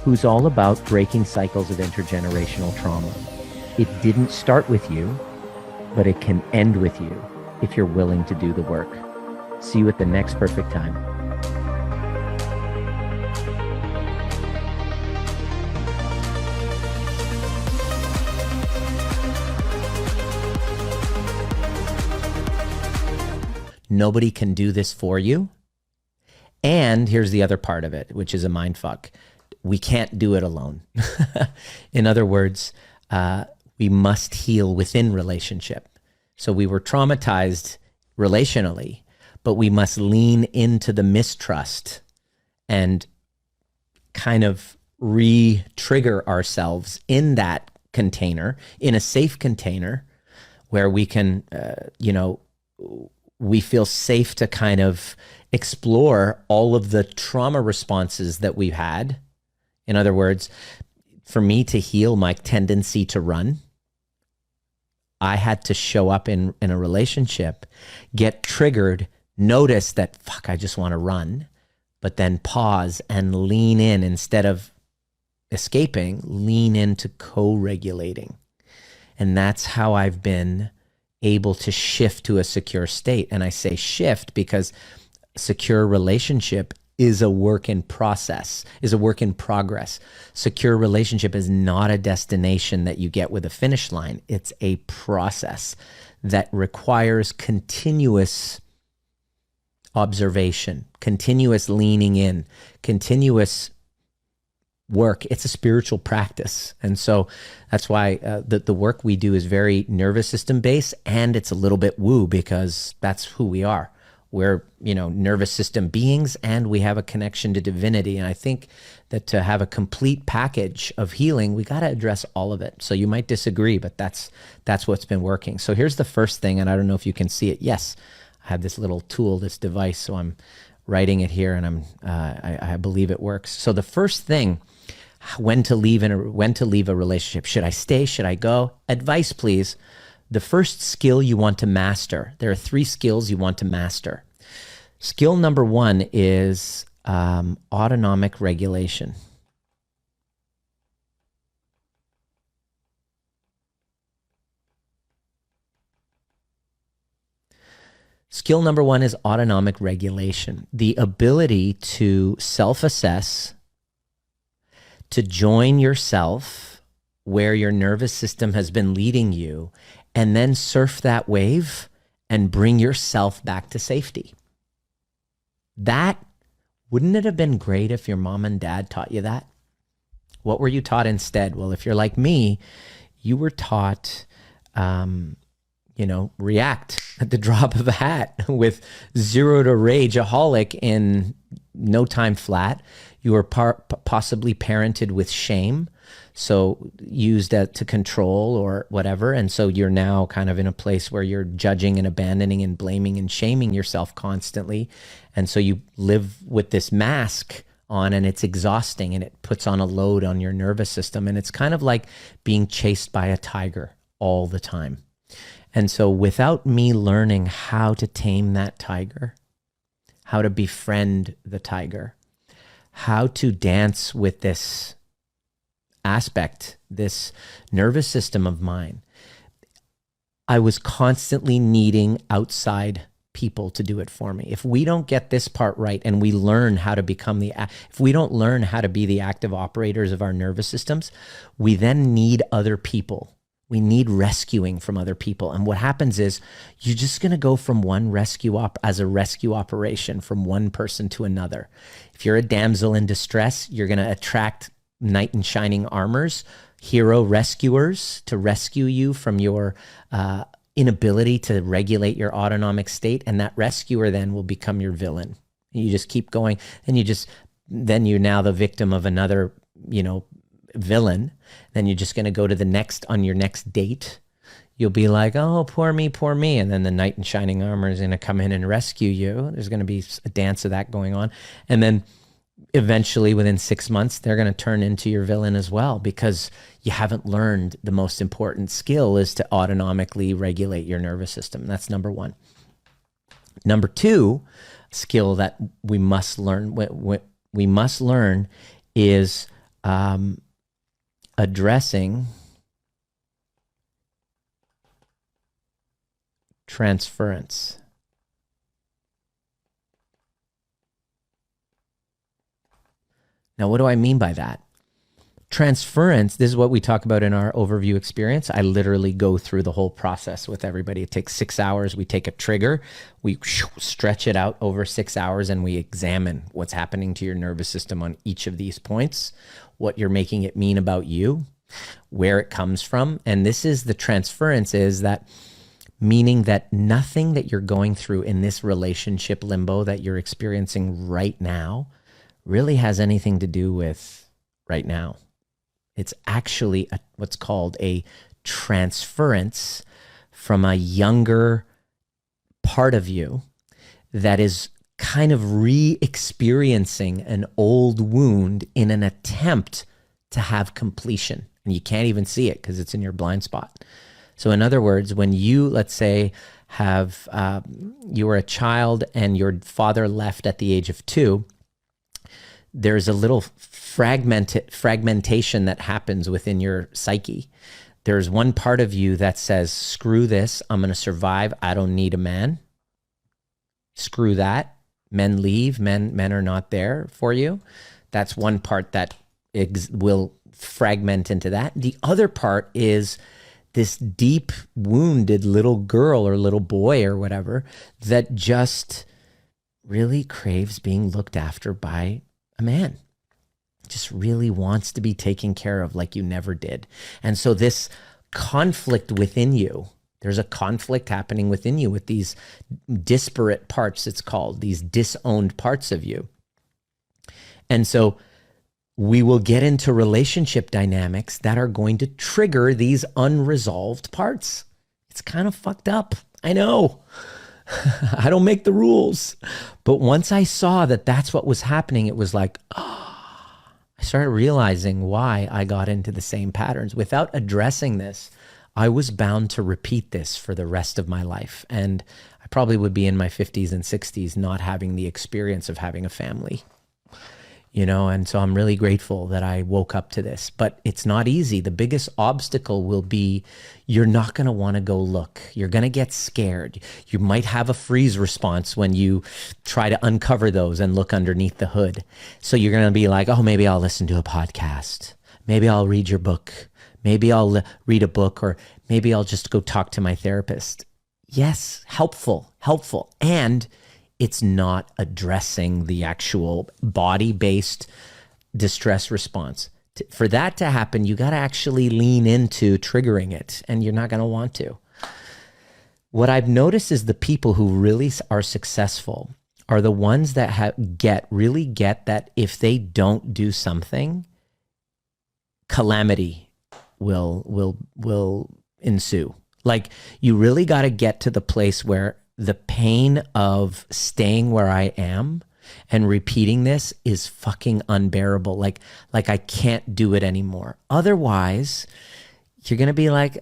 who's all about breaking cycles of intergenerational trauma. It didn't start with you, but it can end with you if you're willing to do the work. See you at the next perfect time. Nobody can do this for you. And here's the other part of it, which is a mind fuck. We can't do it alone. In other words, we must heal within relationship. So we were traumatized relationally, but we must lean into the mistrust and kind of re-trigger ourselves in that container, in a safe container where we can, we feel safe to kind of explore all of the trauma responses that we've had. In other words, for me to heal my tendency to run, I had to show up in a relationship, get triggered, notice that, fuck, I just want to run, but then pause and lean in instead of escaping, lean into co-regulating. And that's how I've been able to shift to a secure state. And I say shift because secure relationship is a work in process, is a work in progress. Secure relationship is not a destination that you get with a finish line. It's a process that requires continuous observation, continuous leaning in, continuous work. It's a spiritual practice. And so that's why the work we do is very nervous system based, and it's a little bit woo because that's who we are. We're, nervous system beings, and we have a connection to divinity. And I think that to have a complete package of healing, we got to address all of it. So you might disagree, but that's what's been working. So here's the first thing, and I don't know if you can see it. Yes, I have this little tool, this device, so I'm writing it here, and I believe it works. So the first thing, when to leave a relationship. Should I stay? Should I go? Advice, please. The first skill you want to master. There are 3 skills you want to master. Skill number 1 is autonomic regulation. Skill number 1 is autonomic regulation. The ability to self-assess, to join yourself where your nervous system has been leading you, and then surf that wave and bring yourself back to safety. Wouldn't it have been great if your mom and dad taught you that? What were you taught instead? Well, if you're like me, you were taught, react at the drop of a hat with 0 to rageaholic in no time flat. You were possibly parented with shame, so used to control or whatever. And so you're now kind of in a place where you're judging and abandoning and blaming and shaming yourself constantly. And so you live with this mask on, and it's exhausting, and it puts on a load on your nervous system. And it's kind of like being chased by a tiger all the time. And so without me learning how to tame that tiger, how to befriend the tiger, how to dance with this aspect, this nervous system of mine, I was constantly needing outside people to do it for me. If we don't get this part right and we learn how to if we don't learn how to be the active operators of our nervous systems, we then need other people. We need rescuing from other people. And what happens is you're just going to go from one rescue operation from one person to another. If you're a damsel in distress, you're going to attract knight in shining armors, hero rescuers to rescue you from your inability to regulate your autonomic state. And that rescuer then will become your villain. You just keep going. And then you're now the victim of another, villain. Then you're just going to go to on your next date. You'll be like, oh, poor me, poor me. And then the knight in shining armor is going to come in and rescue you. There's going to be a dance of that going on. And then eventually within 6 months, they're going to turn into your villain as well, because you haven't learned the most important skill is to autonomically regulate your nervous system. That's number 1. Number 2 skill that we must learn, is addressing transference. Now, what do I mean by that? Transference, this is what we talk about in our overview experience. I literally go through the whole process with everybody. It takes 6 hours. We take a trigger, we stretch it out over 6 hours, and we examine what's happening to your nervous system on each of these points, what you're making it mean about you, where it comes from. And this is the transference, is that meaning that nothing that you're going through in this relationship limbo that you're experiencing right now really has anything to do with right now. It's actually what's called a transference from a younger part of you that is kind of re-experiencing an old wound in an attempt to have completion. And you can't even see it because it's in your blind spot. So in other words, when you, let's say, you were a child and your father left at the age of 2, there's a little fragmentation that happens within your psyche. There's one part of you that says, screw this, I'm going to survive. I don't need a man. Screw that. Men leave. Men are not there for you. That's one part that will fragment into that. The other part is this deep wounded little girl or little boy or whatever that just really craves being looked after by a man. Just really wants to be taken care of like you never did. And so this conflict within you, there's a conflict happening within you with these disparate parts, it's called, these disowned parts of you. And so we will get into relationship dynamics that are going to trigger these unresolved parts. It's kind of fucked up. I know. I don't make the rules. But once I saw that that's what was happening, it was like, I started realizing why I got into the same patterns. Without addressing this, I was bound to repeat this for the rest of my life. And I probably would be in my 50s and 60s not having the experience of having a family. And so I'm really grateful that I woke up to this, but it's not easy. The biggest obstacle will be you're not going to want to go look. You're going to get scared. You might have a freeze response when you try to uncover those and look underneath the hood. So you're going to be like, oh, maybe I'll listen to a podcast. Maybe I'll read your book. Maybe I'll read a book, or maybe I'll just go talk to my therapist. Yes, helpful. And it's not addressing the actual body-based distress response. For that to happen, you got to actually lean into triggering it, and you're not going to want to. What I've noticed is the people who really are successful are the ones that really get that if they don't do something, calamity will ensue. Like, you really got to get to the place where the pain of staying where I am and repeating this is fucking unbearable. Like I can't do it anymore. Otherwise, you're going to be like,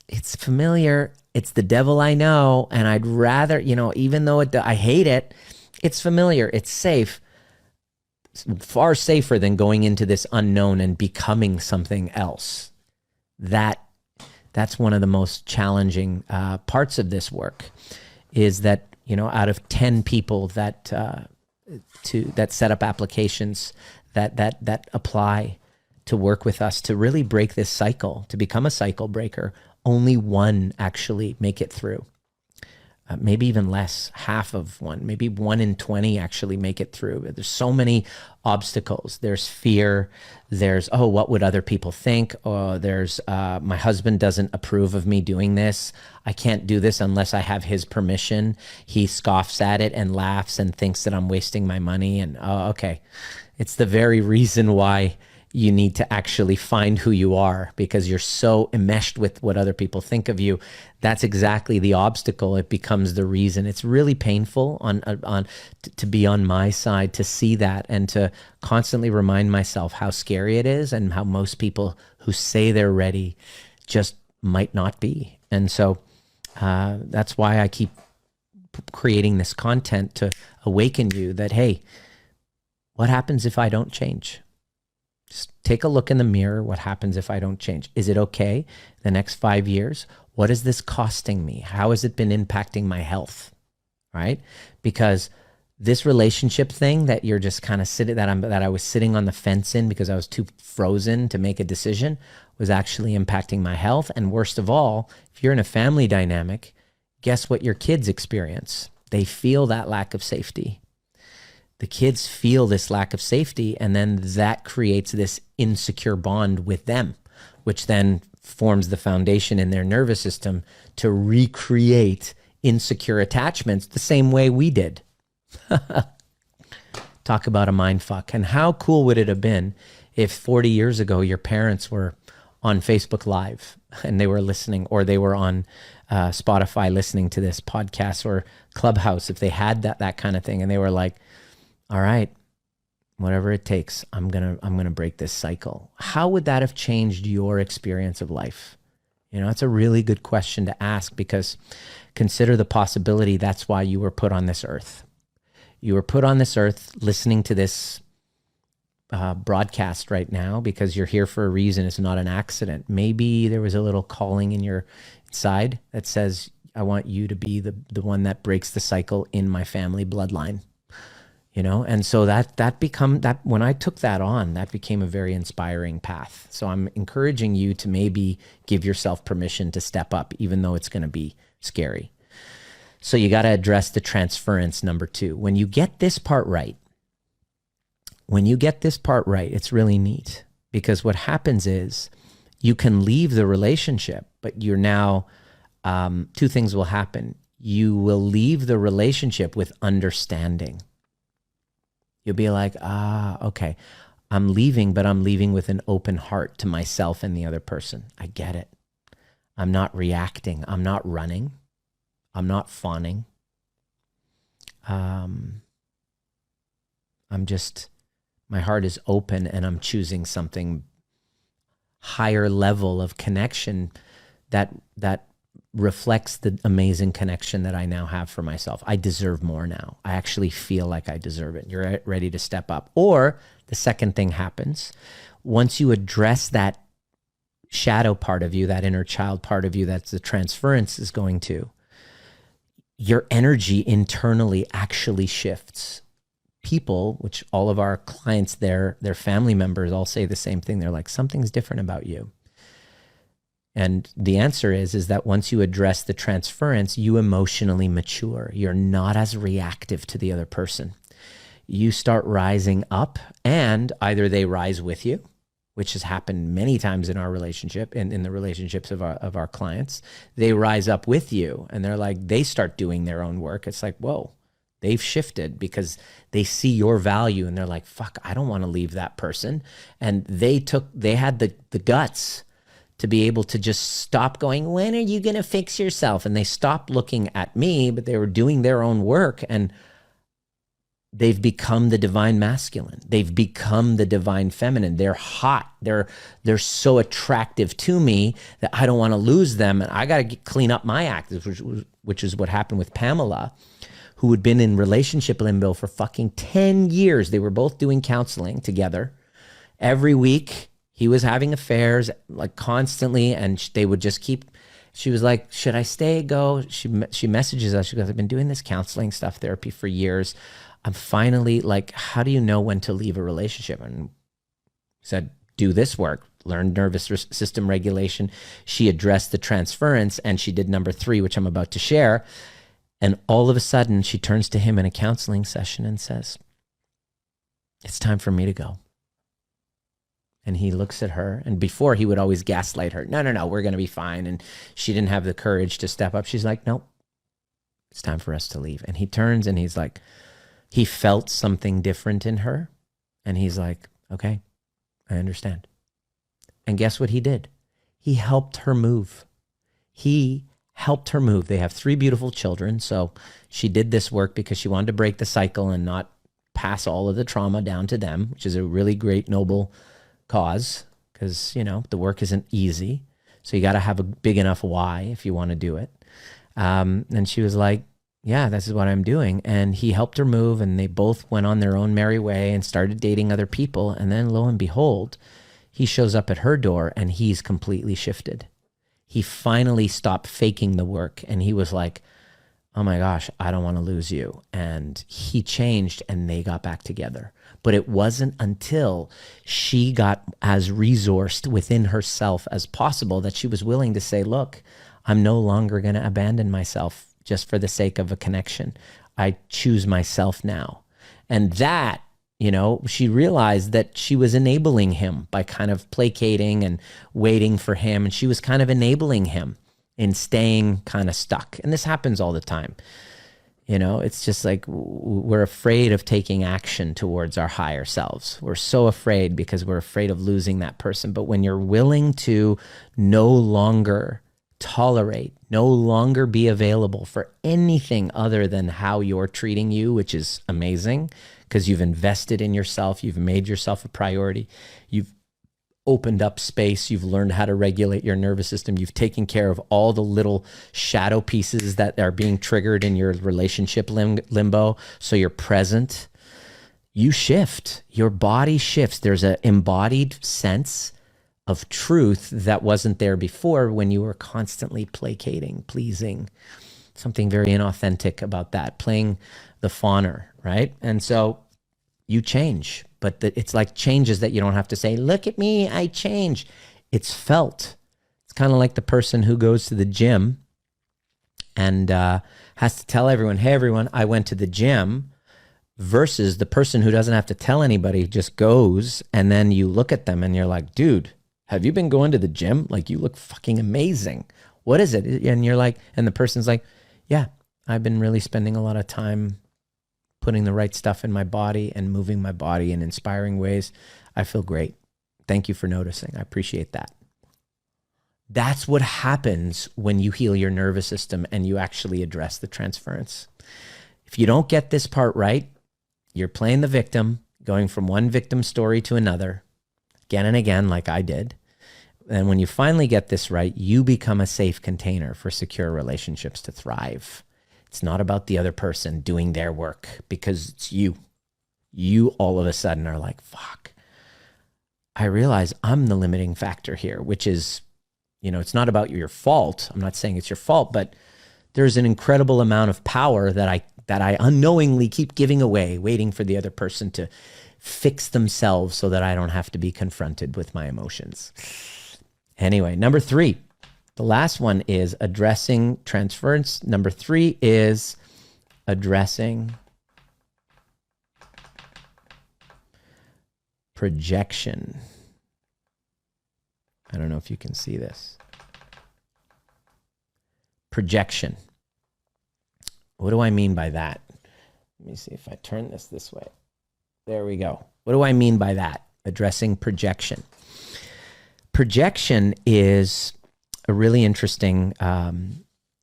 it's familiar. It's the devil I know. And I'd rather, even though I hate it, it's familiar. It's safe. It's far safer than going into this unknown and becoming something else. That's one of the most challenging parts of this work, is that, out of 10 people that set up applications that apply to work with us to really break this cycle, to become a cycle breaker, only one actually make it through. Maybe even less, half of one, maybe 1 in 20 actually make it through. There's so many obstacles. There's fear. There's, what would other people think? There's, my husband doesn't approve of me doing this. I can't do this unless I have his permission. He scoffs at it and laughs and thinks that I'm wasting my money. And, okay. It's the very reason why you need to actually find who you are, because you're so enmeshed with what other people think of you. That's exactly the obstacle. It becomes the reason. It's really painful to be on my side, to see that, and to constantly remind myself how scary it is and how most people who say they're ready just might not be. And so that's why I keep creating this content, to awaken you that, hey, what happens if I don't change? Just take a look in the mirror. What happens if I don't change? Is it okay the next 5 years? What is this costing me? How has it been impacting my health? Right? Because this relationship thing that you're just kind of sitting, that I was sitting on the fence in because I was too frozen to make a decision, was actually impacting my health. And worst of all, if you're in a family dynamic, guess what your kids experience? They feel that lack of safety. The kids feel this lack of safety, and then that creates this insecure bond with them, which then forms the foundation in their nervous system to recreate insecure attachments the same way we did. Talk about a mind fuck. And how cool would it have been if 40 years ago your parents were on Facebook Live and they were listening, or they were on Spotify listening to this podcast, or Clubhouse, if they had that kind of thing, and they were like, all right, whatever it takes, I'm gonna break this cycle. How would that have changed your experience of life? You know, it's a really good question to ask, because consider the possibility that's why you were put on this earth. You were put on this earth listening to this broadcast right now because you're here for a reason. It's not an accident. Maybe there was a little calling in your side that says, I want you to be the one that breaks the cycle in my family bloodline. You know, and so that when I took that on, that became a very inspiring path. So I'm encouraging you to maybe give yourself permission to step up, even though it's going to be scary. So you got to address the transference, number 2. When you get this part right, it's really neat, because what happens is you can leave the relationship, but you're now, 2 things will happen. You will leave the relationship with understanding. You'll be like, okay, I'm leaving, but I'm leaving with an open heart to myself and the other person. I get it. I'm not reacting. I'm not running. I'm not fawning. My heart is open, and I'm choosing something higher level of connection that reflects the amazing connection that I now have for myself. I deserve more now. I actually feel like I deserve it. You're ready to step up. Or the second thing happens, once you address that shadow part of you, that inner child part of you, that's the transference is going to, your energy internally actually shifts. People, which all of our clients, their family members all say the same thing. They're like, something's different about you. And the answer is that once you address the transference, you emotionally mature. You're not as reactive to the other person. You start rising up, and either they rise with you, which has happened many times in our relationship and in the relationships of our clients. They rise up with you, and they're like, they start doing their own work. It's like, whoa, they've shifted because they see your value, and they're like, fuck, I don't want to leave that person. And they had the guts to be able to just stop going, when are you going to fix yourself? And they stopped looking at me, but they were doing their own work, and they've become the divine masculine. They've become the divine feminine. They're hot. They're so attractive to me that I don't want to lose them. And I got to clean up my act, which is what happened with Pamela, who had been in relationship limbo for fucking 10 years. They were both doing counseling together. Every week, he was having affairs like constantly, and they would just keep, she was like, should I stay, go? She messages us. She goes, I've been doing this counseling stuff, therapy for years. I'm finally like, how do you know when to leave a relationship? And said, do this work, learn nervous system regulation. She addressed the transference, and she did number 3, which I'm about to share. And all of a sudden she turns to him in a counseling session and says, it's time for me to go. And he looks at her, and before he would always gaslight her. No, we're going to be fine. And she didn't have the courage to step up. She's like, nope, it's time for us to leave. And he turns, and he's like, he felt something different in her. And he's like, okay, I understand. And guess what he did? He helped her move. He helped her move. They have 3 beautiful children. So she did this work because she wanted to break the cycle and not pass all of the trauma down to them, which is a really great, noble cause, because, you know, the work isn't easy. So you got to have a big enough why if you want to do it. And she was like, yeah, this is what I'm doing. And he helped her move, and they both went on their own merry way and started dating other people. And then lo and behold, he shows up at her door, and he's completely shifted. He finally stopped faking the work, and he was like, oh my gosh, I don't want to lose you. And he changed, and they got back together. But it wasn't until she got as resourced within herself as possible that she was willing to say, look, I'm no longer going to abandon myself just for the sake of a connection. I choose myself now. And that, you know, she realized that she was enabling him by kind of placating and waiting for him. And she was kind of enabling him in staying kind of stuck. And this happens all the time. You know, it's just like we're afraid of taking action towards our higher selves. We're so afraid because we're afraid of losing that person. But when you're willing to no longer tolerate, no longer be available for anything other than how you're treating you, which is amazing because you've invested in yourself, you've made yourself a priority, you've opened up space, you've learned how to regulate your nervous system, you've taken care of all the little shadow pieces that are being triggered in your relationship limbo, so you're present, you shift, your body shifts. There's an embodied sense of truth that wasn't there before when you were constantly placating, pleasing, something very inauthentic about that, playing the fawner, right? And so you change. But it's like changes that you don't have to say, look at me, I changed. It's felt. It's kind of like the person who goes to the gym and has to tell everyone, hey, everyone, I went to the gym, versus the person who doesn't have to tell anybody, just goes, and then you look at them and you're like, dude, have you been going to the gym? Like, you look fucking amazing. What is it? And you're like, and the person's like, yeah, I've been really spending a lot of time putting the right stuff in my body and moving my body in inspiring ways. I feel great. Thank you for noticing. I appreciate that. That's what happens when you heal your nervous system and you actually address the transference. If you don't get this part right, you're playing the victim, going from one victim story to another, again and again, like I did. And when you finally get this right, you become a safe container for secure relationships to thrive. It's not about the other person doing their work, because it's you. You all of a sudden are like, fuck, I realize I'm the limiting factor here, which is, you know, it's not about your fault. I'm not saying it's your fault, but there's an incredible amount of power that I unknowingly keep giving away, waiting for the other person to fix themselves so that I don't have to be confronted with my emotions. Anyway, number 3. The last one is addressing transference. Number 3 is addressing projection. I don't know if you can see this. Projection. What do I mean by that? Let me see if I turn this way. There we go. What do I mean by that? Addressing projection. Projection is a really interesting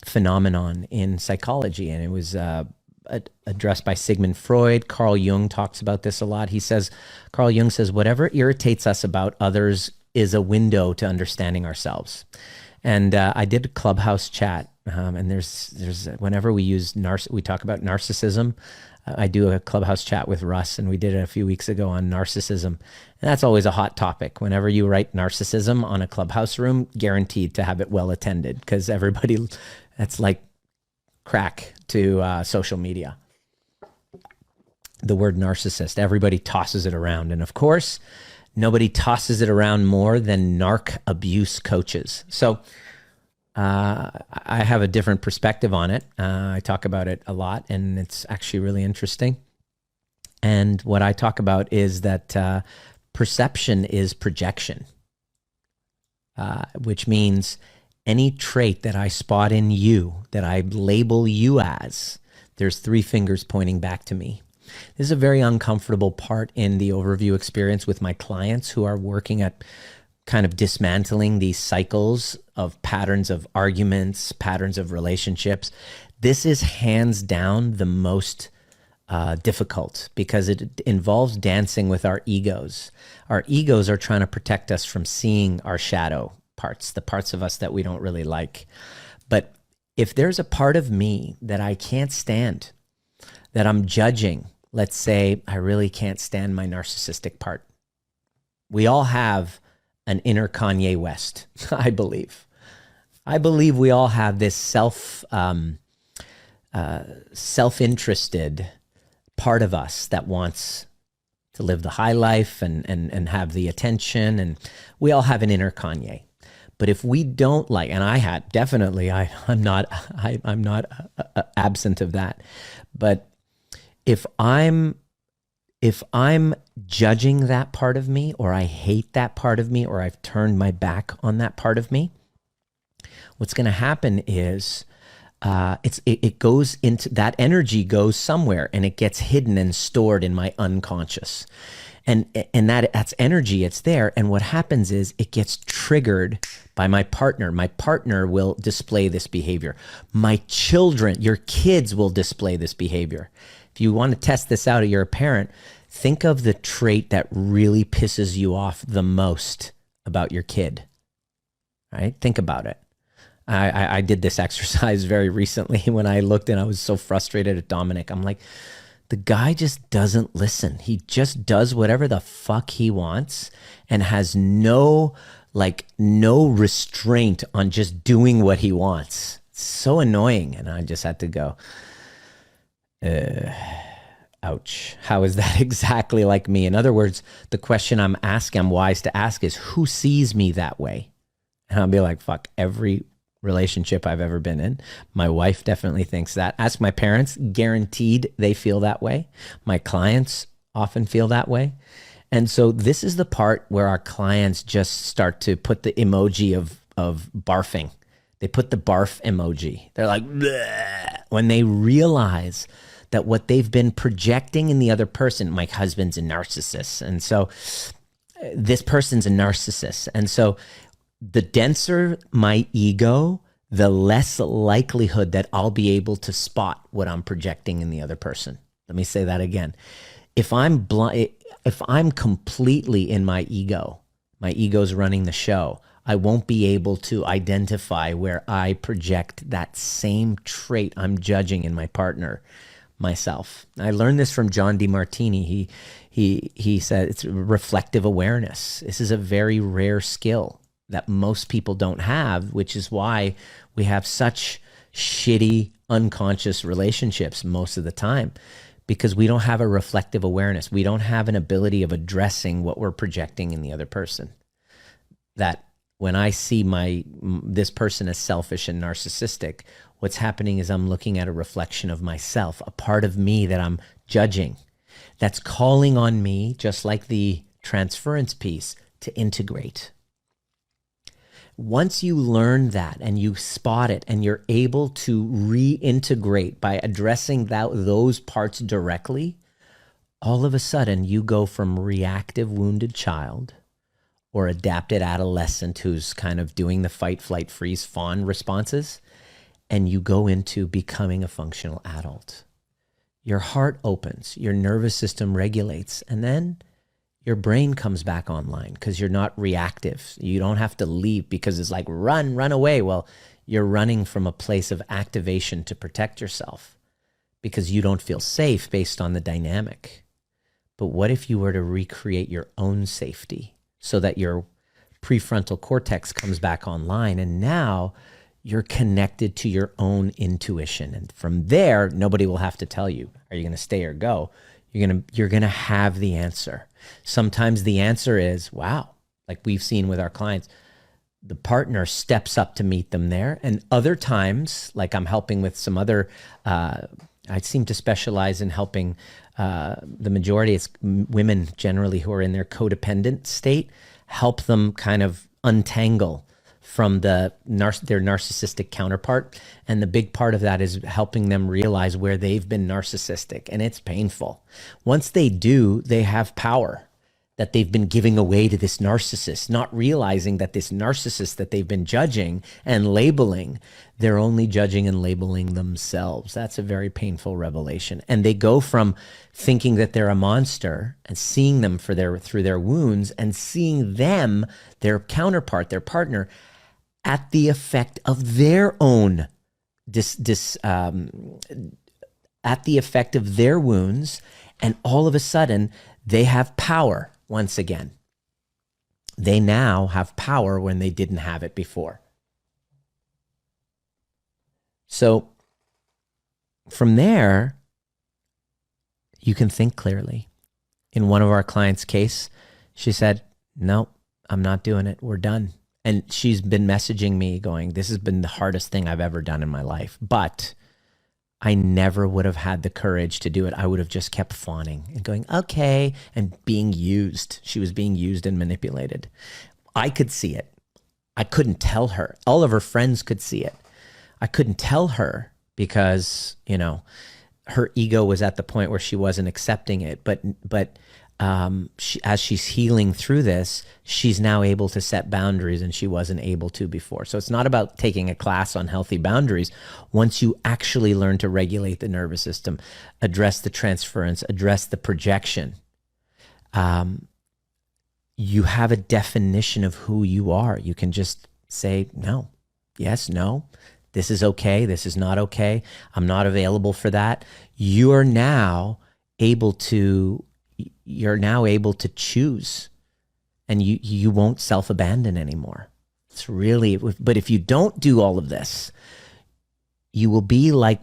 phenomenon in psychology, and it was addressed by Sigmund Freud. Carl Jung talks about this a lot. Carl Jung says, whatever irritates us about others is a window to understanding ourselves. And I did a clubhouse chat, and there's whenever we talk about narcissism, I do a clubhouse chat with Russ, and we did it a few weeks ago on narcissism. And that's always a hot topic. Whenever you write narcissism on a clubhouse room, guaranteed to have it well attended, because everybody, that's like crack to social media. The word narcissist, everybody tosses it around. And of course, nobody tosses it around more than narc abuse coaches. So I have a different perspective on it. I talk about it a lot, and it's actually really interesting. And what I talk about is that perception is projection, which means any trait that I spot in you, that I label you as, there's 3 fingers pointing back to me. This is a very uncomfortable part in the overview experience with my clients who are working at kind of dismantling these cycles of patterns of arguments, patterns of relationships. This is hands down the most difficult, because it involves dancing with our egos. Our egos are trying to protect us from seeing our shadow parts, the parts of us that we don't really like. But if there's a part of me that I can't stand, that I'm judging, let's say I really can't stand my narcissistic part. We all have an inner Kanye West, I believe. I believe we all have this self-interested part of us that wants to live the high life and have the attention, and we all have an inner Kanye. But if we don't like, and I'm not absent of that, but if I'm judging that part of me, or I hate that part of me, or I've turned my back on that part of me, what's going to happen is it goes into that energy goes somewhere and it gets hidden and stored in my unconscious. And that's energy, it's there. And what happens is it gets triggered by my partner. My partner will display this behavior. My children, your kids will display this behavior. If you want to test this out, or you're a parent, think of the trait that really pisses you off the most about your kid, right? Think about it. I did this exercise very recently when I looked and I was so frustrated at Dominic. I'm like, the guy just doesn't listen. He just does whatever the fuck he wants and has no restraint on just doing what he wants. It's so annoying. And I just had to go, ouch. How is that exactly like me? In other words, the question I'm wise to ask is, who sees me that way? And I'll be like, fuck, every relationship I've ever been in. My wife definitely thinks that. Ask my parents, guaranteed they feel that way. My clients often feel that way. And so this is the part where our clients just start to put the emoji of barfing. They put the barf emoji. They're like, bleh, when they realize that what they've been projecting in the other person, my husband's a narcissist. And so this person's a narcissist. And so the denser my ego, the less likelihood that I'll be able to spot what I'm projecting in the other person. Let me say that again. If I'm completely in my ego's running the show, I won't be able to identify where I project that same trait I'm judging in my partner, myself. I learned this from John DeMartini. He said it's reflective awareness. This is a very rare skill that most people don't have, which is why we have such shitty, unconscious relationships most of the time, because we don't have a reflective awareness. We don't have an ability of addressing what we're projecting in the other person. That when I see this person as selfish and narcissistic, what's happening is I'm looking at a reflection of myself, a part of me that I'm judging, that's calling on me, just like the transference piece, to integrate. Once you learn that and you spot it and you're able to reintegrate by addressing those parts directly, all of a sudden you go from reactive wounded child or adapted adolescent who's kind of doing the fight, flight, freeze, fawn responses, and you go into becoming a functional adult. Your heart opens, your nervous system regulates, and then your brain comes back online because you're not reactive. You don't have to leave because it's like, run away. Well, you're running from a place of activation to protect yourself because you don't feel safe based on the dynamic. But what if you were to recreate your own safety so that your prefrontal cortex comes back online and now you're connected to your own intuition? And from there, nobody will have to tell you, are you going to stay or go? You're going to have the answer. Sometimes the answer is, wow, like we've seen with our clients, the partner steps up to meet them there. And other times, like I'm helping with some other, I seem to specialize in helping the majority, it's women generally who are in their codependent state, help them kind of untangle from their narcissistic counterpart. And the big part of that is helping them realize where they've been narcissistic, and it's painful. Once they do, they have power that they've been giving away to this narcissist, not realizing that this narcissist that they've been judging and labeling, they're only judging and labeling themselves. That's a very painful revelation. And they go from thinking that they're a monster and seeing them through their wounds and seeing them, their counterpart, their partner, at the effect of their own at the effect of their wounds, and all of a sudden they have power once again. They now have power when they didn't have it before. So from there, you can think clearly. In one of our clients' case, she said, no, I'm not doing it. We're done. And she's been messaging me going, this has been the hardest thing I've ever done in my life, but I never would have had the courage to do it. I would have just kept fawning and going, okay, and being used. She was being used and manipulated. I could see it. I couldn't tell her. All of her friends could see it. I couldn't tell her because, her ego was at the point where she wasn't accepting it. But as she's healing through this, she's now able to set boundaries and she wasn't able to before. So it's not about taking a class on healthy boundaries. Once you actually learn to regulate the nervous system, address the transference, address the projection, you have a definition of who you are. You can just say, no, yes, no, this is okay, this is not okay, I'm not available for that. You're now able to choose, and you won't self-abandon anymore. It's really, but if you don't do all of this, you will be like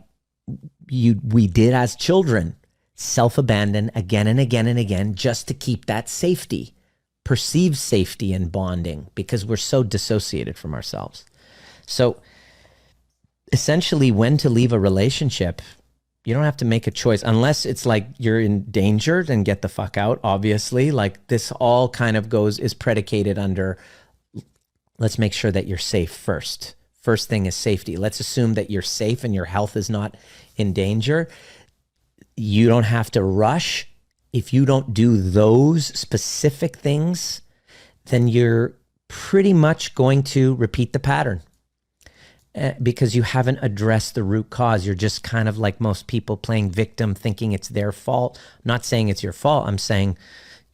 we did as children, self-abandon again and again and again, just to keep that safety, perceived safety and bonding, because we're so dissociated from ourselves. So essentially, when to leave a relationship, you don't have to make a choice unless it's like you're in danger, then get the fuck out. Obviously, like this all kind of is predicated under, let's make sure that you're safe first. First thing is safety. Let's assume that you're safe and your health is not in danger. You don't have to rush. If you don't do those specific things, then you're pretty much going to repeat the pattern. Because you haven't addressed the root cause. You're just kind of like most people, playing victim, thinking it's their fault. I'm not saying it's your fault. I'm saying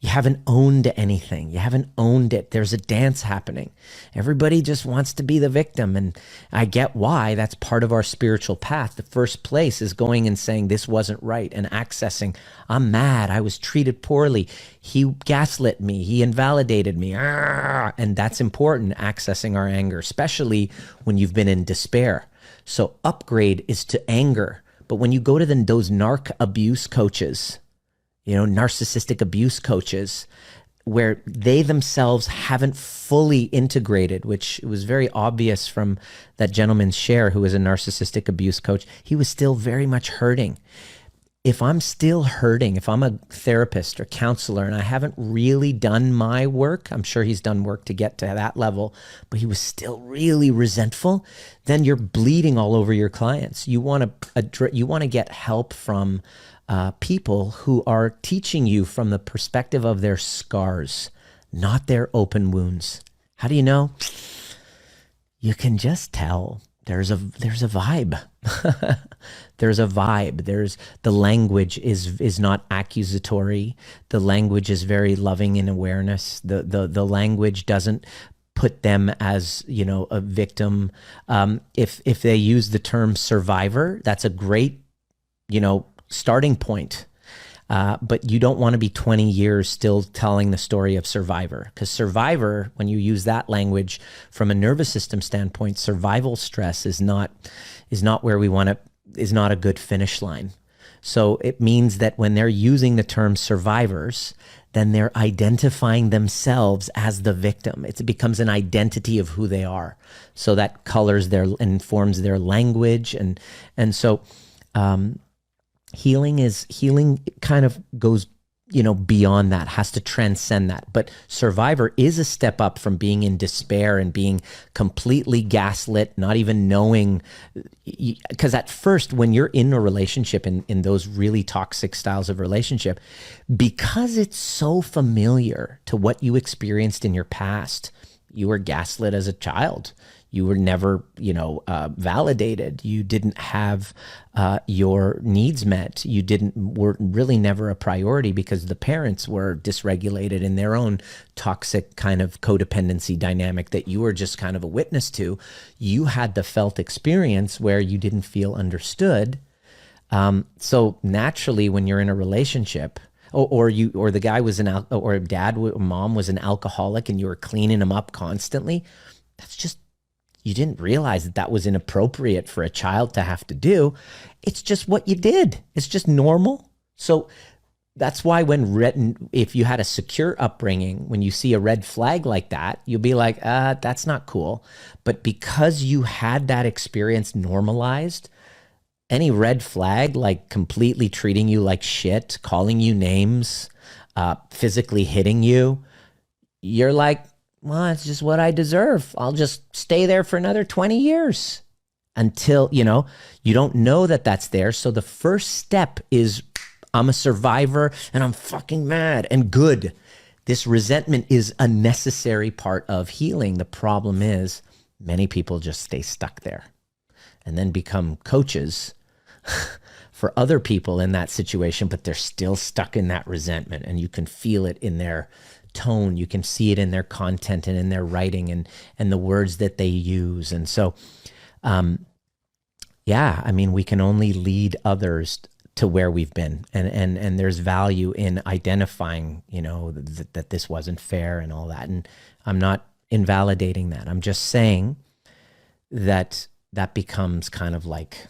you haven't owned anything. You haven't owned it. There's a dance happening. Everybody just wants to be the victim. And I get why. That's part of our spiritual path. The first place is going and saying this wasn't right and accessing, I'm mad. I was treated poorly. He gaslit me. He invalidated me. And that's important, accessing our anger, especially when you've been in despair. So upgrade is to anger. But when you go to those narc abuse coaches, narcissistic abuse coaches, where they themselves haven't fully integrated, which was very obvious from that gentleman's share who was a narcissistic abuse coach. He was still very much hurting. If I'm still hurting, if I'm a therapist or counselor and I haven't really done my work, I'm sure he's done work to get to that level, but he was still really resentful, then you're bleeding all over your clients. You want to get help from people who are teaching you from the perspective of their scars, not their open wounds. How do you know? You can just tell. There's a vibe. There's a vibe. The language is not accusatory. The language is very loving in awareness. The language doesn't put them as, a victim. If they use the term survivor, that's a great, starting point. But you don't want to be 20 years still telling the story of survivor, because survivor, when you use that language from a nervous system standpoint, survival stress is not where we want to, is not a good finish line. So it means that when they're using the term survivors, then they're identifying themselves as the victim. It becomes an identity of who they are. So that colors informs their language. And so, healing kind of goes, beyond that, has to transcend that. But survivor is a step up from being in despair and being completely gaslit, not even knowing, because at first when you're in a relationship, in those really toxic styles of relationship, because it's so familiar to what you experienced in your past, you were gaslit as a child. You were never, validated. You didn't have your needs met. Were really never a priority because the parents were dysregulated in their own toxic kind of codependency dynamic that you were just kind of a witness to. You had the felt experience where you didn't feel understood. So naturally, when you're in a relationship, or the guy was or dad or mom was an alcoholic and you were cleaning him up constantly, that's just, you didn't realize that was inappropriate for a child to have to do. It's just what you did. It's just normal. So that's why if you had a secure upbringing, when you see a red flag like that, you'll be like, that's not cool. But because you had that experience normalized, any red flag, like completely treating you like shit, calling you names, physically hitting you, you're like, well, it's just what I deserve. I'll just stay there for another 20 years. until, you don't know that that's there. So the first step is, I'm a survivor and I'm fucking mad and good. This resentment is a necessary part of healing. The problem is many people just stay stuck there and then become coaches for other people in that situation, but they're still stuck in that resentment, and you can feel it in their tone. You can see it in their content and in their writing and the words that they use. And so, we can only lead others to where we've been. And there's value in identifying, that this wasn't fair and all that. And I'm not invalidating that. I'm just saying that becomes kind of like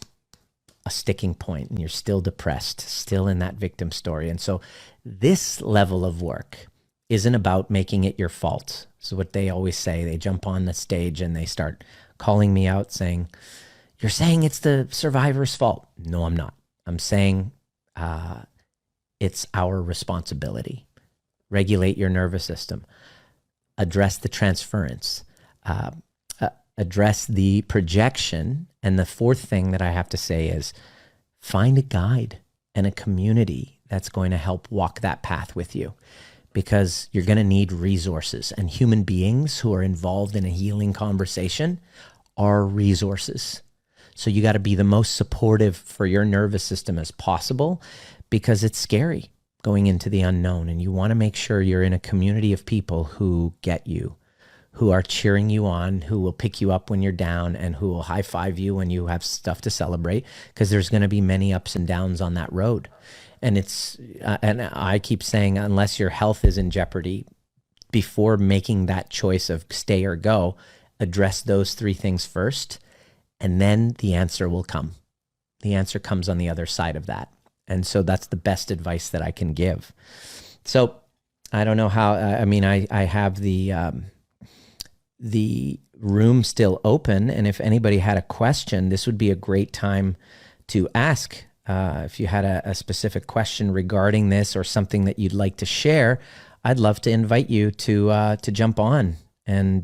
a sticking point, and you're still depressed, still in that victim story. And so this level of work isn't about making it your fault. So what they always say, they jump on the stage and they start calling me out saying, "You're saying it's the survivor's fault." No, I'm not. I'm saying it's our responsibility. Regulate your nervous system. Address the transference. Address the projection. And the fourth thing that I have to say is find a guide and a community that's going to help walk that path with you, because you're going to need resources, and human beings who are involved in a healing conversation are resources. So you got to be the most supportive for your nervous system as possible, because it's scary going into the unknown, and you want to make sure you're in a community of people who get you, who are cheering you on, who will pick you up when you're down, and who will high five you when you have stuff to celebrate, because there's going to be many ups and downs on that road. And and I keep saying, unless your health is in jeopardy, before making that choice of stay or go, address those three things first, and then the answer will come. The answer comes on the other side of that. And so that's the best advice that I can give. So I don't know how, I have the room still open, and if anybody had a question, this would be a great time to ask. If you had a specific question regarding this or something that you'd like to share, I'd love to invite you to jump on and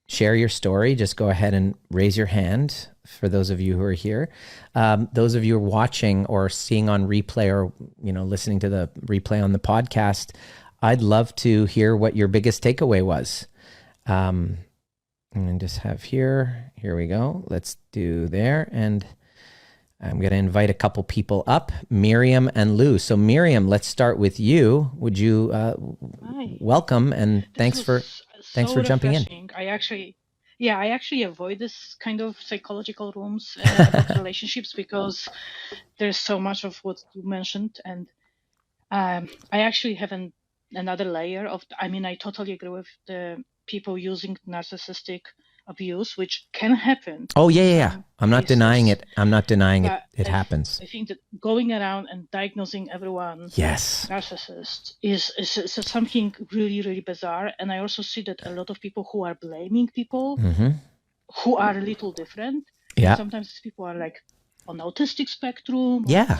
share your story. Just go ahead and raise your hand for those of you who are here. Those of you who are watching or seeing on replay, or listening to the replay on the podcast, I'd love to hear what your biggest takeaway was. And just have here we go. Let's do there. And I'm going to invite a couple people up, Miriam and Lou. So Miriam, let's start with you. Would you welcome, and thanks for jumping in. I actually avoid this kind of psychological rooms about relationships, because there's so much of what you mentioned, and I actually have another layer of. I totally agree with the people using narcissistic abuse, which can happen. Oh yeah. I'm not denying it. It happens. I think that going around and diagnosing everyone narcissist is something really, really bizarre. And I also see that a lot of people who are blaming people who are a little different. Yeah. Sometimes these people are like on autistic spectrum. Yeah.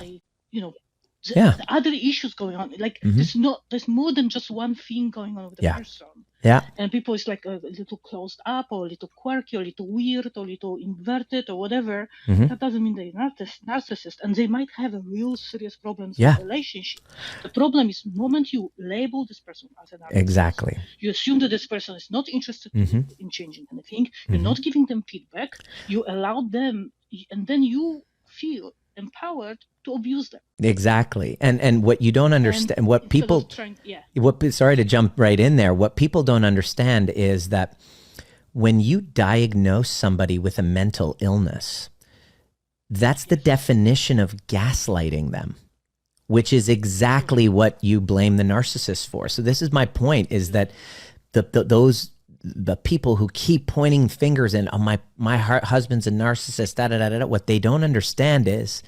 The other issues going on. Like there's more than just one thing going on with the person. Yeah. And people is like a little closed up, or a little quirky, or a little weird, or a little inverted, or whatever. That doesn't mean they're narcissist. And they might have a real serious problems in relationship. The problem is the moment you label this person as a narcissist. Exactly. You assume that this person is not interested in changing anything. You're not giving them feedback. You allow them, and then you feel empowered to abuse them. Exactly. And what you don't understand, sorry to jump right in there. What people don't understand is that when you diagnose somebody with a mental illness, that's the definition of gaslighting them, which is exactly what you blame the narcissist for. So this is my point, is that the people who keep pointing fingers and my husband's a narcissist, what they don't understand is,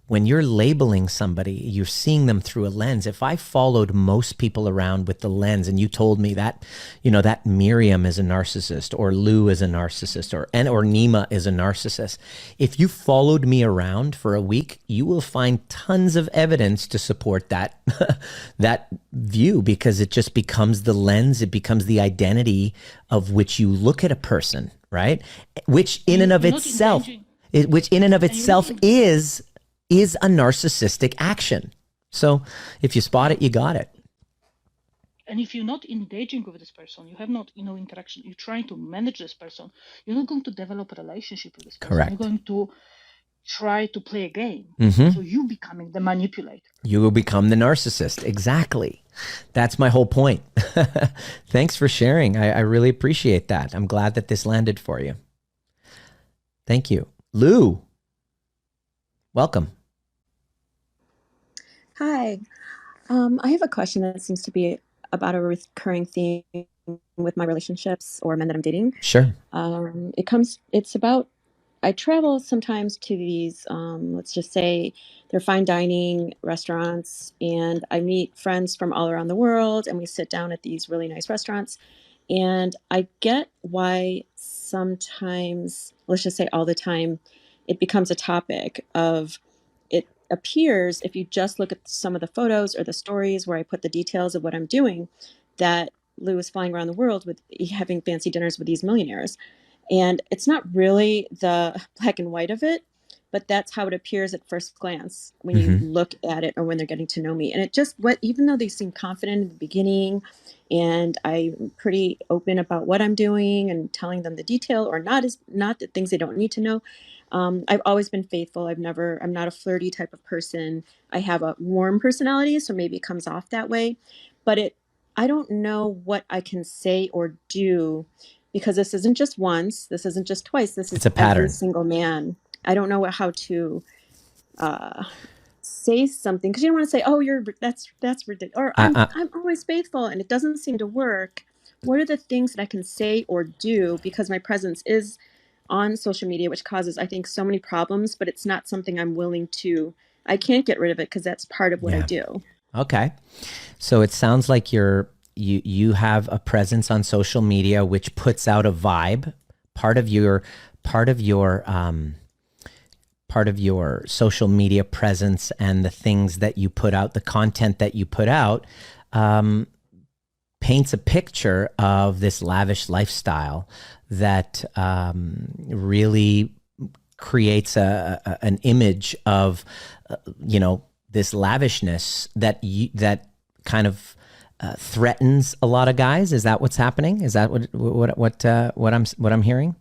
when you're labeling somebody, you're seeing them through a lens. If I followed most people around with the lens, and you told me that, that Miriam is a narcissist, or Lou is a narcissist, or Nima is a narcissist, if you followed me around for a week, you will find tons of evidence to support that that view, because it just becomes the lens, it becomes the identity of which you look at a person, right? Which in And and of you're not itself, engaging, which in and of and you're not itself is a narcissistic action. So if you spot it, you got it. and if you're not engaging with this person, you have not, interaction, you're trying to manage this person, you're not going to develop a relationship with this person. You're Correct. going to try to play a game. Mm-hmm. So you becoming the manipulator. You will become the narcissist. Exactly. That's my whole point. Thanks for sharing. I really appreciate that. I'm glad that this landed for you. Thank you. Lou, welcome. Hi. I have a question that seems to be about a recurring theme with my relationships or men that I'm dating. Sure. It's about, I travel sometimes to these, let's just say they're fine dining restaurants, and I meet friends from all around the world, and we sit down at these really nice restaurants. And I get why sometimes, let's just say all the time, it becomes a topic of, it appears, if you just look at some of the photos or the stories where I put the details of what I'm doing, that Lou is flying around the world with having fancy dinners with these millionaires. And it's not really the black and white of it, but that's how it appears at first glance when you look at it or when they're getting to know me. And it just, even though they seem confident in the beginning and I'm pretty open about what I'm doing and telling them the detail or not the things they don't need to know. I've always been faithful. I'm not a flirty type of person. I have a warm personality, so maybe it comes off that way, but I don't know what I can say or do, because this isn't just once, this isn't just twice, this It's is a every pattern. single man. I don't know how to say something, because you don't want to say, "Oh, that's ridiculous," or I'm always faithful, and it doesn't seem to work. What are the things that I can say or do, because my presence is on social media, which causes, I think, so many problems, but it's not something I can't get rid of it because that's part of what I do. Okay. So it sounds like you have a presence on social media which puts out a vibe. Part of your social media presence and the things that you put out, the content that you put out, paints a picture of this lavish lifestyle that really creates an image of this lavishness that kind of threatens a lot of guys. Is that what's happening? Is that what I'm hearing?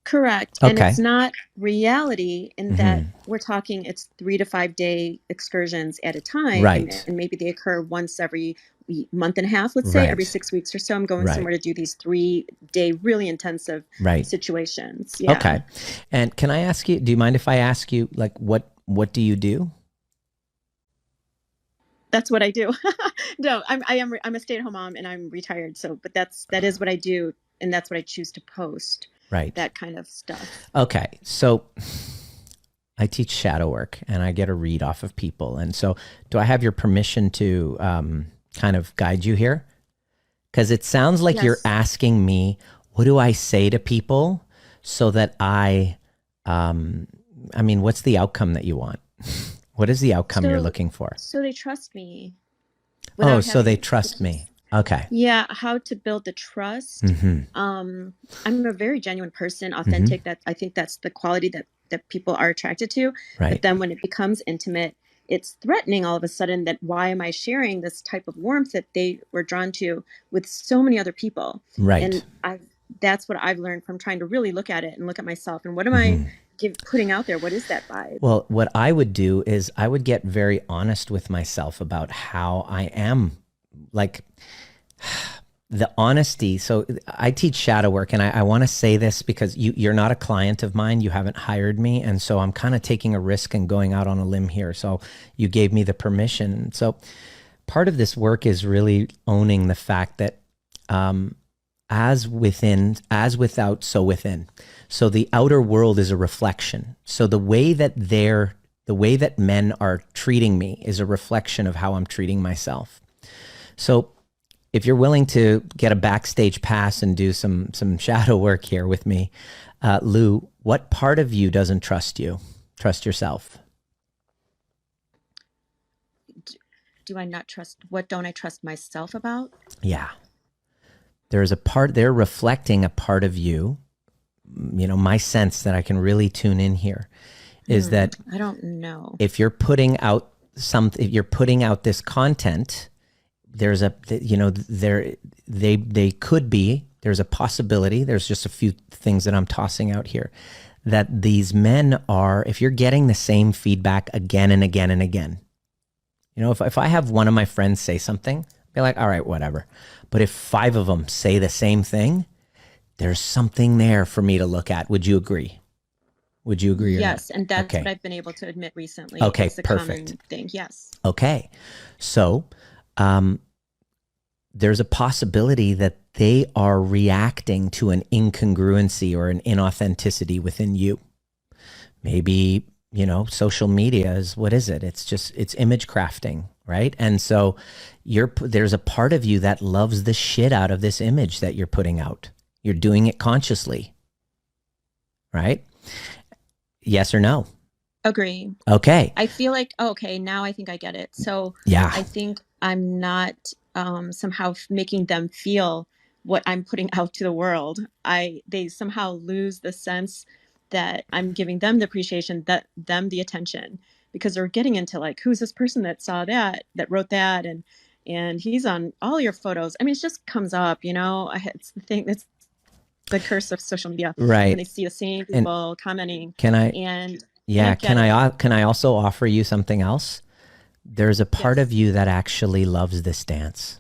Correct. Okay. And it's not reality in that we're talking, it's 3 to 5 day excursions at a time. Right. And maybe they occur once every month and a half, let's say, every 6 weeks or so. I'm going somewhere to do these 3-day, really intensive situations. Yeah. Okay. And can I ask you, do you mind if I ask you, like, what do you do? That's what I do. No, I'm a stay-at-home mom and I'm retired. So, but that is what I do. And that's what I choose to post. Right. That kind of stuff. Okay. So I teach shadow work and I get a read off of people. And so do I have your permission to kind of guide you here? Because it sounds like you're asking me, what do I say to people so that what's the outcome that you want? What is the outcome you're looking for? So they trust me. Oh, so they trust me. Okay. Yeah, how to build the trust. I'm a very genuine person, authentic. That I think that's the quality that people are attracted to. Right. But then when it becomes intimate, it's threatening all of a sudden that why am I sharing this type of warmth that they were drawn to with so many other people? Right. And that's what I've learned from trying to really look at it and look at myself and what am I putting out there? What is that vibe? Well, what I would do is I would get very honest with myself about how I am. Like the honesty. So I teach shadow work, and I want to say this because you're not a client of mine. You haven't hired me. And so I'm kind of taking a risk and going out on a limb here. So you gave me the permission. So part of this work is really owning the fact that as within, as without, so within. So the outer world is a reflection. So the way that men are treating me is a reflection of how I'm treating myself. So if you're willing to get a backstage pass and do some shadow work here with me, Lou, what part of you doesn't trust you? Trust yourself. Do I not trust? What don't I trust myself about? Yeah. There's a part, they're reflecting a part of you my sense that I can really tune in here is that I don't know. if you're putting out this content, there's there's a possibility, there's just a few things that I'm tossing out here, that these men are, if you're getting the same feedback again and again and again, if I have one of my friends say something, I'll be like, all right, whatever. But if 5 of them say the same thing, there's something there for me to look at. Would you agree? Would you agree? Yes, and that's okay. what I've been able to admit recently. Okay, it's a perfect. common thing. Yes. Okay, so there's a possibility that they are reacting to an incongruency or an inauthenticity within you. Maybe, social media is, what is it? It's image crafting, right? And so there's a part of you that loves the shit out of this image that you're putting out. You're doing it consciously, right? Yes or no? Agree. Okay. I feel like, okay, now I think I get it. So yeah, I think I'm not somehow making them feel what I'm putting out to the world. They somehow lose the sense that I'm giving them the appreciation, them the attention, because they're getting into like, who's this person that saw that wrote that, and he's on all your photos. I mean, it just comes up, it's the thing that's the curse of social media, right? And they see the same people commenting. Can I also offer you something else? There's a part of you that actually loves this dance.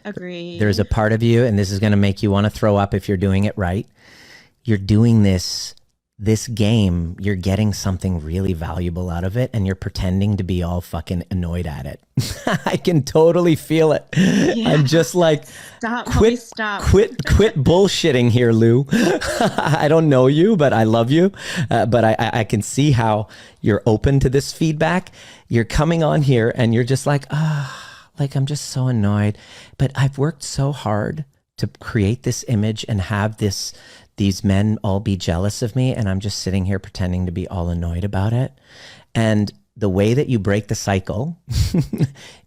Agree. There's a part of you, and this is going to make you want to throw up if you're doing it right. You're doing this game, you're getting something really valuable out of it, and you're pretending to be all fucking annoyed at it. I can totally feel it. Yeah. I'm just like, quit bullshitting here, Lou. I don't know you, but I love you. But I can see how you're open to this feedback. You're coming on here and you're just like, I'm just so annoyed. But I've worked so hard to create this image and have these men all be jealous of me, and I'm just sitting here pretending to be all annoyed about it. And the way that you break the cycle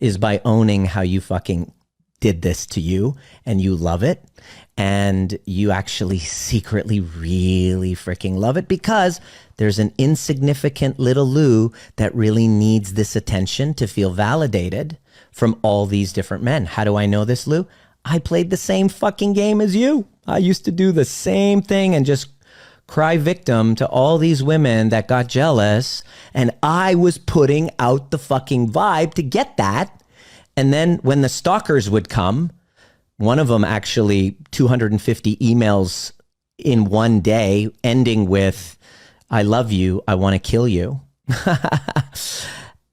is by owning how you fucking did this to you, and you love it, and you actually secretly really freaking love it, because there's an insignificant little Lou that really needs this attention to feel validated from all these different men. How do I know this, Lou? I played the same fucking game as you. I used to do the same thing and just cry victim to all these women that got jealous. And I was putting out the fucking vibe to get that. And then when the stalkers would come, one of them actually 250 emails in one day, ending with, I love you, I want to kill you.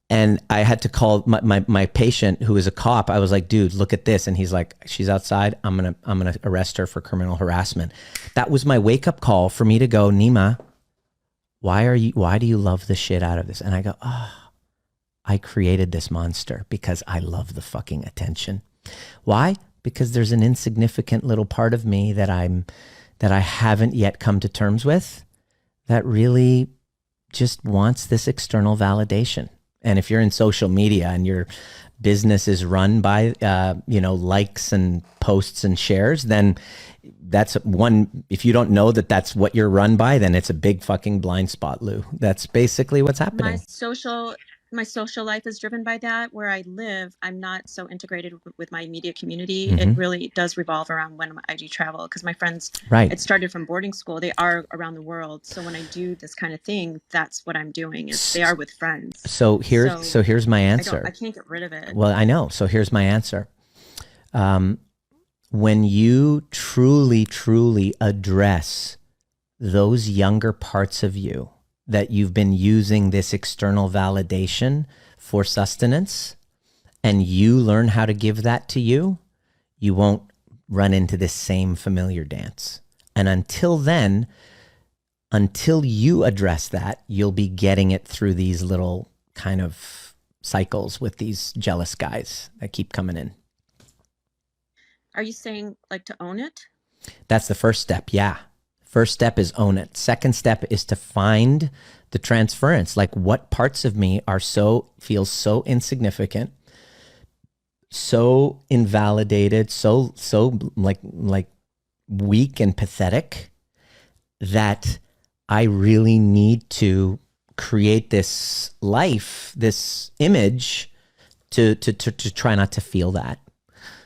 And I had to call my patient, who is a cop. I was like, dude, look at this. And he's like, she's outside. I'm gonna arrest her for criminal harassment. That was my wake up call for me to go, Nima, why do you love the shit out of this? And I go, I created this monster because I love the fucking attention. Why? Because there's an insignificant little part of me that I haven't yet come to terms with, that really just wants this external validation. And if you're in social media and your business is run by, likes and posts and shares, then that's one. If you don't know that that's what you're run by, then it's a big fucking blind spot, Lou. That's basically what's happening. My social life is driven by that. Where I live, I'm not so integrated with my immediate community. Mm-hmm. It really does revolve around when I do travel, because my friends, it started from boarding school. They are around the world. So when I do this kind of thing, that's what I'm doing. They are with friends. So here's my answer. I can't get rid of it. Well, I know. So here's my answer. When you truly, truly address those younger parts of you that you've been using this external validation for sustenance, and you learn how to give that to you, you won't run into this same familiar dance. And until then, until you address that, you'll be getting it through these little kind of cycles with these jealous guys that keep coming in. Are you saying like to own it? That's the first step. Yeah. First step is own it. Second step is to find the transference. Like, what parts of me feel so insignificant, so invalidated, so like weak and pathetic that I really need to create this life, this image to try not to feel that.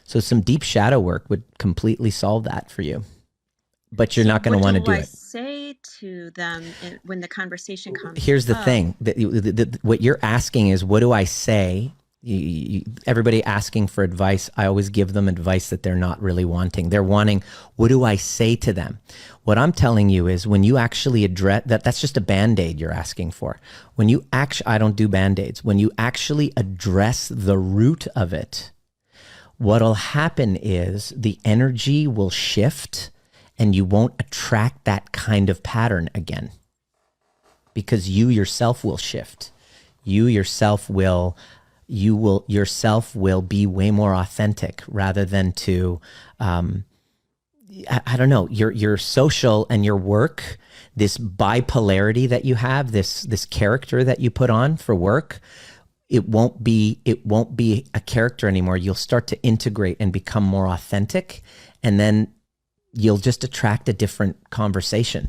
So some deep shadow work would completely solve that for you. But you're not going to want to do it. What do I say to them when the conversation comes Here's the up? thing. What you're asking is, what do I say? Everybody asking for advice, I always give them advice that they're not really wanting. They're wanting, what do I say to them? What I'm telling you is when you actually address that's just a Band-Aid you're asking for. When you actually, I don't do Band-Aids. When you actually address the root of it, what'll happen is the energy will shift and you won't attract that kind of pattern again, because you yourself will shift. You yourself will be way more authentic rather than to, I don't know, your social and your work, this bipolarity that you have, this character that you put on for work, it won't be a character anymore. You'll start to integrate and become more authentic, and then you'll just attract a different conversation.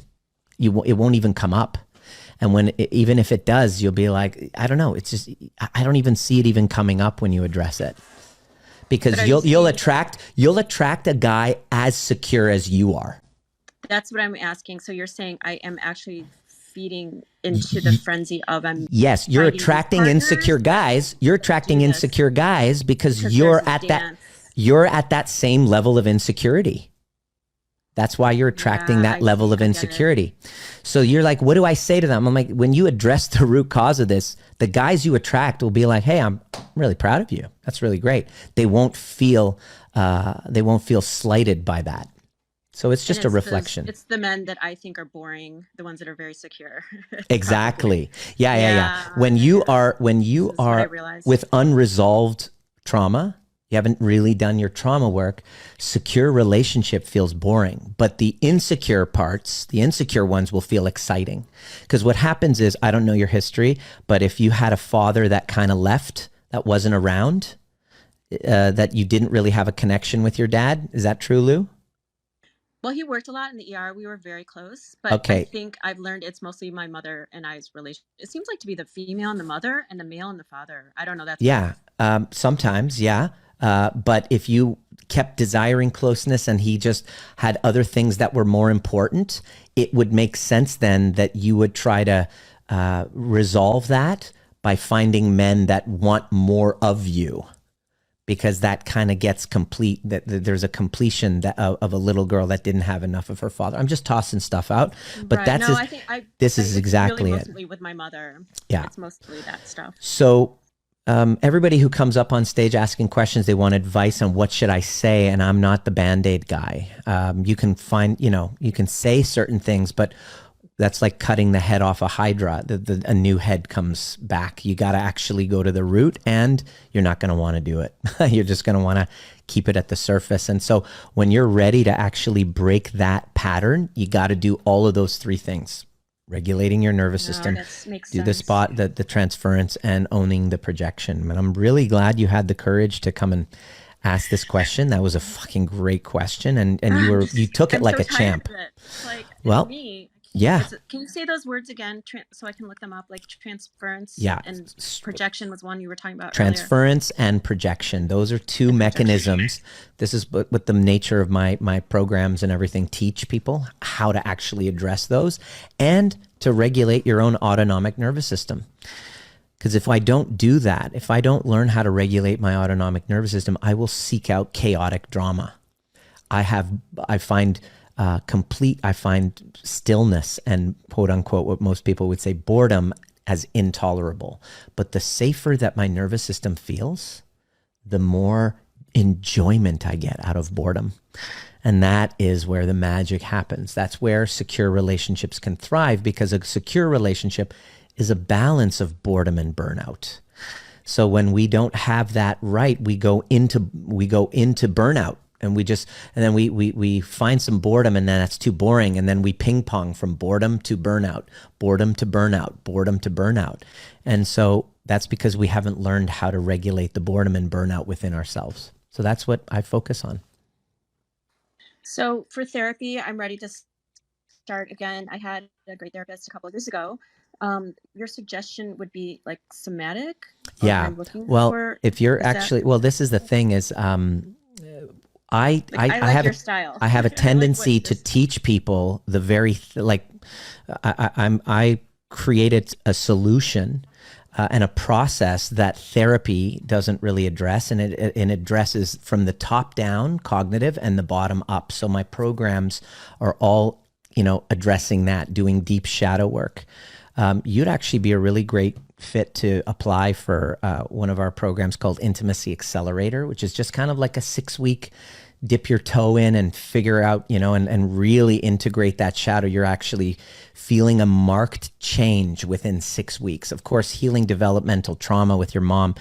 It won't even come up. And even if it does, you'll be like, I don't know. It's just, I don't even see it even coming up when you address it, because you'll attract a guy as secure as you are. That's what I'm asking. So you're saying I am actually feeding into the frenzy of yes, you're attracting insecure guys. You're attracting insecure guys because you're at that same level of insecurity. That's why you're attracting that level of insecurity. So you're like, what do I say to them? I'm like, when you address the root cause of this, the guys you attract will be like, hey, I'm really proud of you. That's really great. They won't feel slighted by that. So it's just a reflection. It's the men that I think are boring, the ones that are very secure. Exactly. Yeah. When you are with unresolved trauma, you haven't really done your trauma work, secure relationship feels boring. But the insecure parts, the insecure ones will feel exciting. Because what happens is, I don't know your history, but if you had a father that kind of left, that wasn't around, that you didn't really have a connection with your dad, is that true, Lou? Well, he worked a lot in the ER. We were very close. But I think I've learned it's mostly my mother and I's relation. It seems like to be the female and the mother and the male and the father. I don't know. That's sometimes, yeah. But if you kept desiring closeness and he just had other things that were more important, it would make sense then that you would try to resolve that by finding men that want more of you, because that kind of gets complete, that there's a completion of a little girl that didn't have enough of her father. I'm just tossing stuff out, but this is exactly it. Mostly with my mother. Yeah. It's mostly that stuff. So everybody who comes up on stage asking questions, they want advice on what should I say, and I'm not the Band-Aid guy. You can you can say certain things, but that's like cutting the head off a hydra. A new head comes back. You got to actually go to the root, and you're not going to want to do it. You're just going to want to keep it at the surface. And so when you're ready to actually break that pattern, you got to do all of those three things. Regulating your nervous system, do the transference, and owning the projection. And I'm really glad you had the courage to come and ask this question. That was a fucking great question, and you took it like a champ. Yeah. Can you say those words again so I can look them up? Like transference and projection was one you were talking about Transference earlier. And projection. Those are two mechanisms. This is what the nature of my programs and everything teach people, how to actually address those and to regulate your own autonomic nervous system. Because if I don't do that, if I don't learn how to regulate my autonomic nervous system, I will seek out chaotic drama. I find stillness and quote unquote, what most people would say, boredom as intolerable. But the safer that my nervous system feels, the more enjoyment I get out of boredom. And that is where the magic happens. That's where secure relationships can thrive, because a secure relationship is a balance of boredom and burnout. So when we don't have that right, we go into burnout. And then we find some boredom, and then that's too boring. And then we ping pong from boredom to burnout, boredom to burnout, boredom to burnout. And so that's because we haven't learned how to regulate the boredom and burnout within ourselves. So that's what I focus on. So for therapy, I'm ready to start again. I had a great therapist a couple of years ago. Your suggestion would be like somatic, or what Yeah. I'm looking Well, for. if you're Is that actually, well, this is the thing is, I I like your style. I have a I like tendency what to this. teach people the very I created a solution and a process that therapy doesn't really address, and it addresses from the top down, cognitive, and the bottom up. So my programs are all, addressing that, doing deep shadow work. You'd actually be a really great fit to apply for one of our programs called Intimacy Accelerator, which is just kind of like a 6-week dip your toe in and figure out, and really integrate that shadow. You're actually feeling a marked change within 6 weeks. Of course, healing developmental trauma with your mom,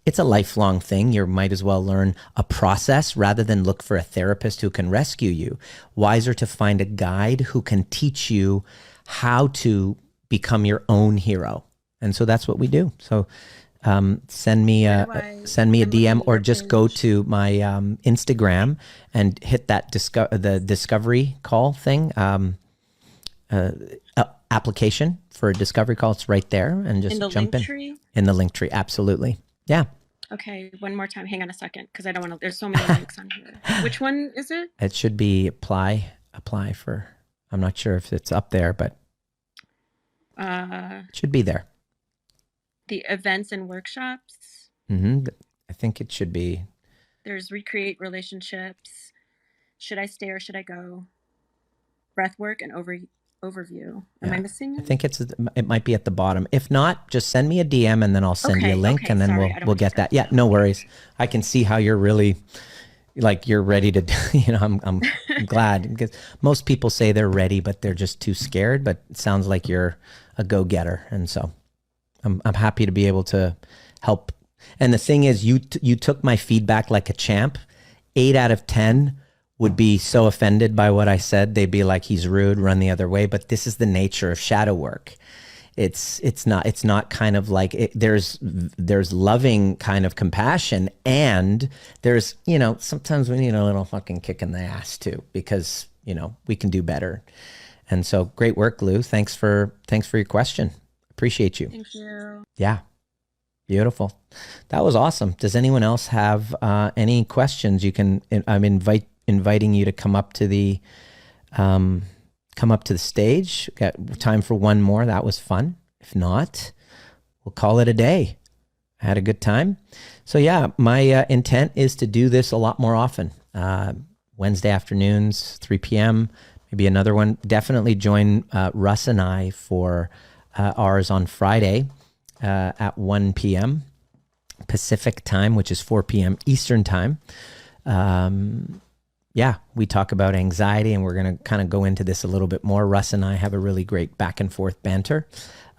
it's a lifelong thing. You might as well learn a process rather than look for a therapist who can rescue you. Wiser to find a guide who can teach you how to become your own hero. And so that's what we do. So send me a DM, or just go to my Instagram and hit that the discovery call thing, application for a discovery call. It's right there, and just jump in. In the link tree, absolutely. Yeah. Okay, one more time. Hang on a second, because I don't want to. There's so many links on here. Which one is it? It should be apply for. I'm not sure if it's up there, but it should be there. The events and workshops. I think it should be. There's recreate relationships. Should I stay or should I go? Breath work and overview. Am I missing it? I think it might be at the bottom. If not, just send me a DM and then I'll send you a link, and then we'll get that. Yeah, no worries. I can see how you're really like you're ready to. I'm glad, because most people say they're ready, but they're just too scared. But it sounds like you're a go-getter, and so I'm happy to be able to help. And the thing is, you took my feedback like a champ. 8 out of 10 would be so offended by what I said. They'd be like, he's rude, run the other way. But this is the nature of shadow work. It's not kind of like there's loving kind of compassion, and there's, sometimes we need a little fucking kick in the ass too, because, we can do better. And so great work, Lou. Thanks for your question. Appreciate you. Thank you. Yeah. Beautiful. That was awesome. Does anyone else have any questions? You can, I'm inviting you to come up to the stage. Got time for one more. That was fun. If not, we'll call it a day. I had a good time. So yeah, my intent is to do this a lot more often. Wednesday afternoons, 3 p.m., maybe another one. Definitely join Russ and I for ours on Friday at 1 p.m. Pacific time, which is 4 p.m. Eastern time. Yeah, we talk about anxiety, and we're going to kind of go into this a little bit more. Russ and I have a really great back and forth banter.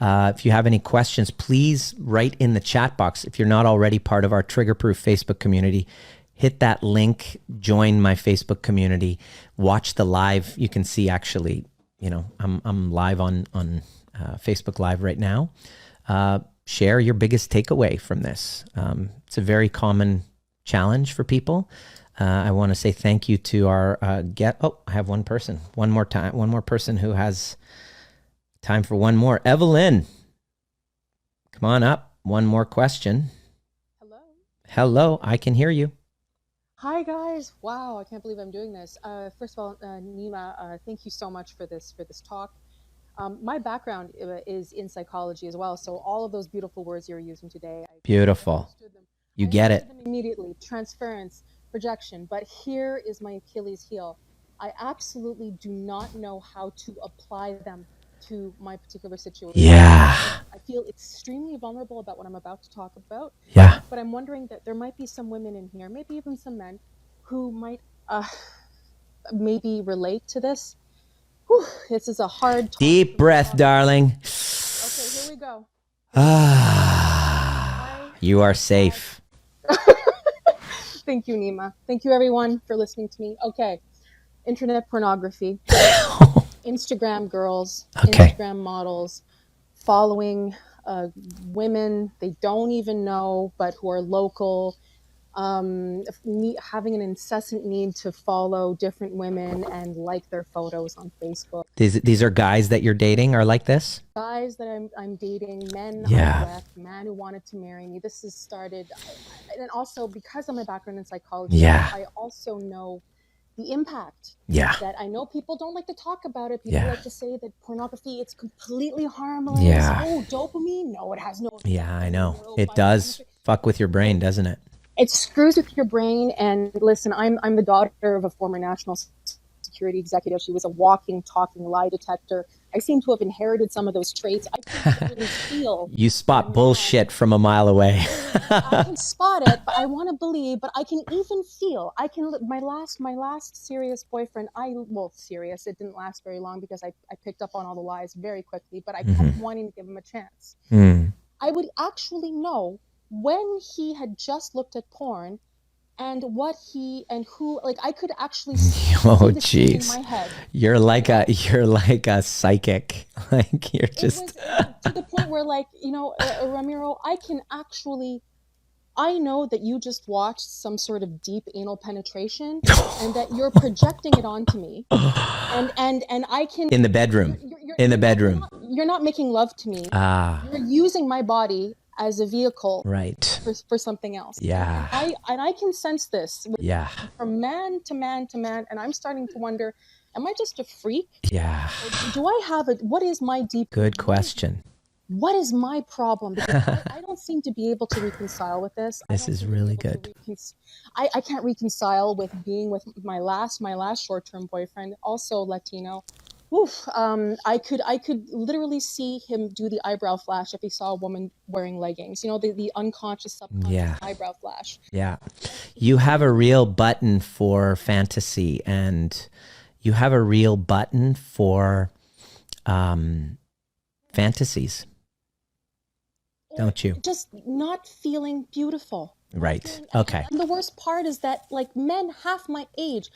If you have any questions, please write in the chat box. If you're not already part of our Trigger Proof Facebook community, hit that link, join my Facebook community, watch the live. You can see actually, I'm live on Facebook Live right now. Share your biggest takeaway from this. It's a very common challenge for people. I want to say thank you to our I have one person who has time for one more. Evelyn, come on up. One more question. Hello, I can hear you. Hi guys! Wow, I can't believe I'm doing this. First of all, Nima, thank you so much for this talk. My background is in psychology as well, so all of those beautiful words you're using today, Beautiful. I understood them. You get it. Them immediately. Transference, projection. But here is my Achilles heel. I absolutely do not know how to apply them to my particular situation. Yeah. I feel extremely vulnerable about what I'm about to talk about. Yeah. But I'm wondering that there might be some women in here, maybe even some men, who might maybe relate to this. Whew, this is a hard talk. Deep breath, darling. Okay, here we go. You are safe. Thank you, Nima. Thank you, everyone, for listening to me. Okay. Internet pornography. Instagram girls. Okay. Instagram models. Following women they don't even know, but who are local. having an incessant need to follow different women and like their photos on Facebook. These are guys that you're dating are like this? Guys that I'm dating, men Yeah. I left, man who wanted to marry me. This has started, and also because of my background in psychology, Yeah. I also know the impact. Yeah. That I know people don't like to talk about it. People Yeah. like to say that pornography, it's completely harmless. Yeah. Oh, dopamine? No, it has no effect. Yeah, I know. Neural It does biochemistry. fuck with your brain, doesn't it? It screws with your brain. And listen, I'm the daughter of a former national security executive. She was a walking, talking lie detector. I seem to have inherited some of those traits. I can really feel. You spot bullshit from a mile away. I can spot it, but I want to believe. But I can even feel. I can. My last serious boyfriend. Serious. It didn't last very long because I picked up on all the lies very quickly. But I kept wanting to give him a chance. I would actually know when he had just looked at porn and what he and who, like I could actually see the scene in my head. You're like a psychic. Like you're just It was to the point where, like, Ramiro, I know that you just watched some sort of deep anal penetration and that you're projecting it onto me. And I can in the bedroom. You're not making love to me. You're using my body as a vehicle, right, for something else. Yeah. And I can sense this. Yeah. From man to man to man, and I'm starting to wonder, am I just a freak? Yeah. Or do I have what is my deep? Good question. What is my problem? Because I don't seem to be able to reconcile with this. This is really good. I can't reconcile with being with my last short-term boyfriend, also Latino. Oof. I could literally see him do the eyebrow flash if he saw a woman wearing leggings. The unconscious, subconscious eyebrow flash. Yeah. You have a real button for fantasy, and you have a real button for fantasies. Don't you? Just not feeling beautiful. Right. Okay. And the worst part is that, like, men half my age,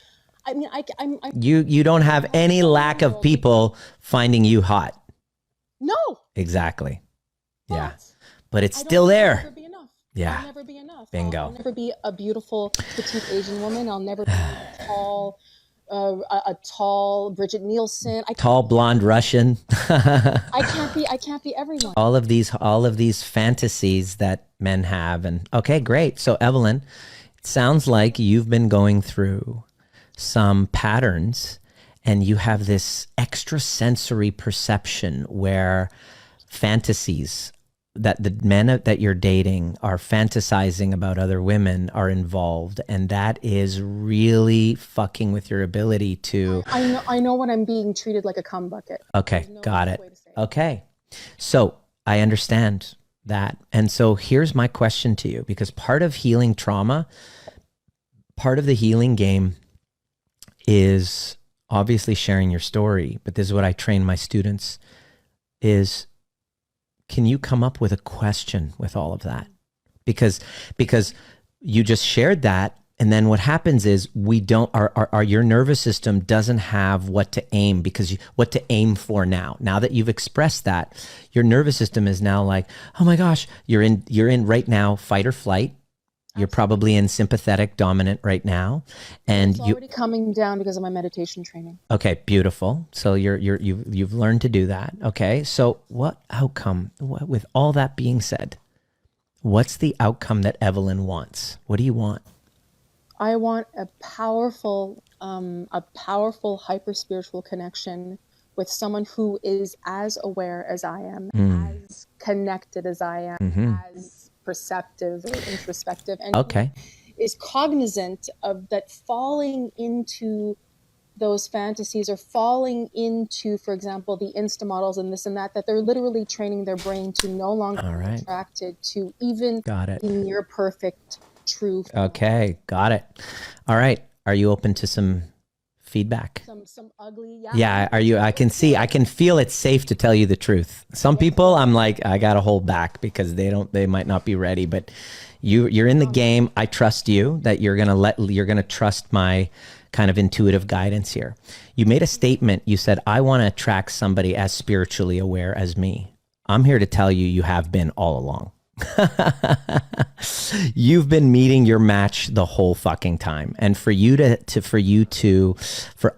I mean, I'm you don't have any lack of people finding you hot. No. Exactly. Yeah. But it's still there. I'll never be enough. Yeah. I'll never be enough. Bingo. I'll never be a beautiful petite Asian woman. I'll never be a tall Bridget Nielsen. Tall blonde Russian. I can't be everyone. All of these fantasies that men have. And okay, great. So Evelyn, it sounds like you've been going through some patterns and you have this extrasensory perception where fantasies that the men that you're dating are fantasizing about other women are involved, and that is really fucking with your ability to... I know when I'm being treated like a cum bucket. Okay, got it. Okay, so I understand that. And so here's my question to you, because part of healing trauma, part of the healing game is obviously sharing your story, but this is what I train my students is, can you come up with a question with all of that? Because you just shared that, and then what happens is your nervous system doesn't have what to aim, what to aim for now. Now that you've expressed that, your nervous system is now like, oh my gosh, you're in right now fight or flight. You're probably in sympathetic dominant right now, and it's already coming down because of my meditation training. Okay, beautiful. So you've learned to do that. Okay, so what outcome? With all that being said, what's the outcome that Evelyn wants? What do you want? I want a powerful hyper spiritual connection with someone who is as aware as I am, as connected as I am, as perceptive or introspective, and is cognizant of that, falling into those fantasies or falling into, for example, the Insta models and this and that they're literally training their brain to no longer be attracted to even the near perfect truth. Okay, got it. All right. Are you open to some feedback? Some ugly, yeah. Are you? I can feel it's safe to tell you the truth. Some people, I'm like, I gotta hold back because they might not be ready. But you're in the game. I trust you that you're gonna trust my kind of intuitive guidance here. You made a statement. You said, I want to attract somebody as spiritually aware as me. I'm here to tell you, you have been all along. You've been meeting your match the whole fucking time. And for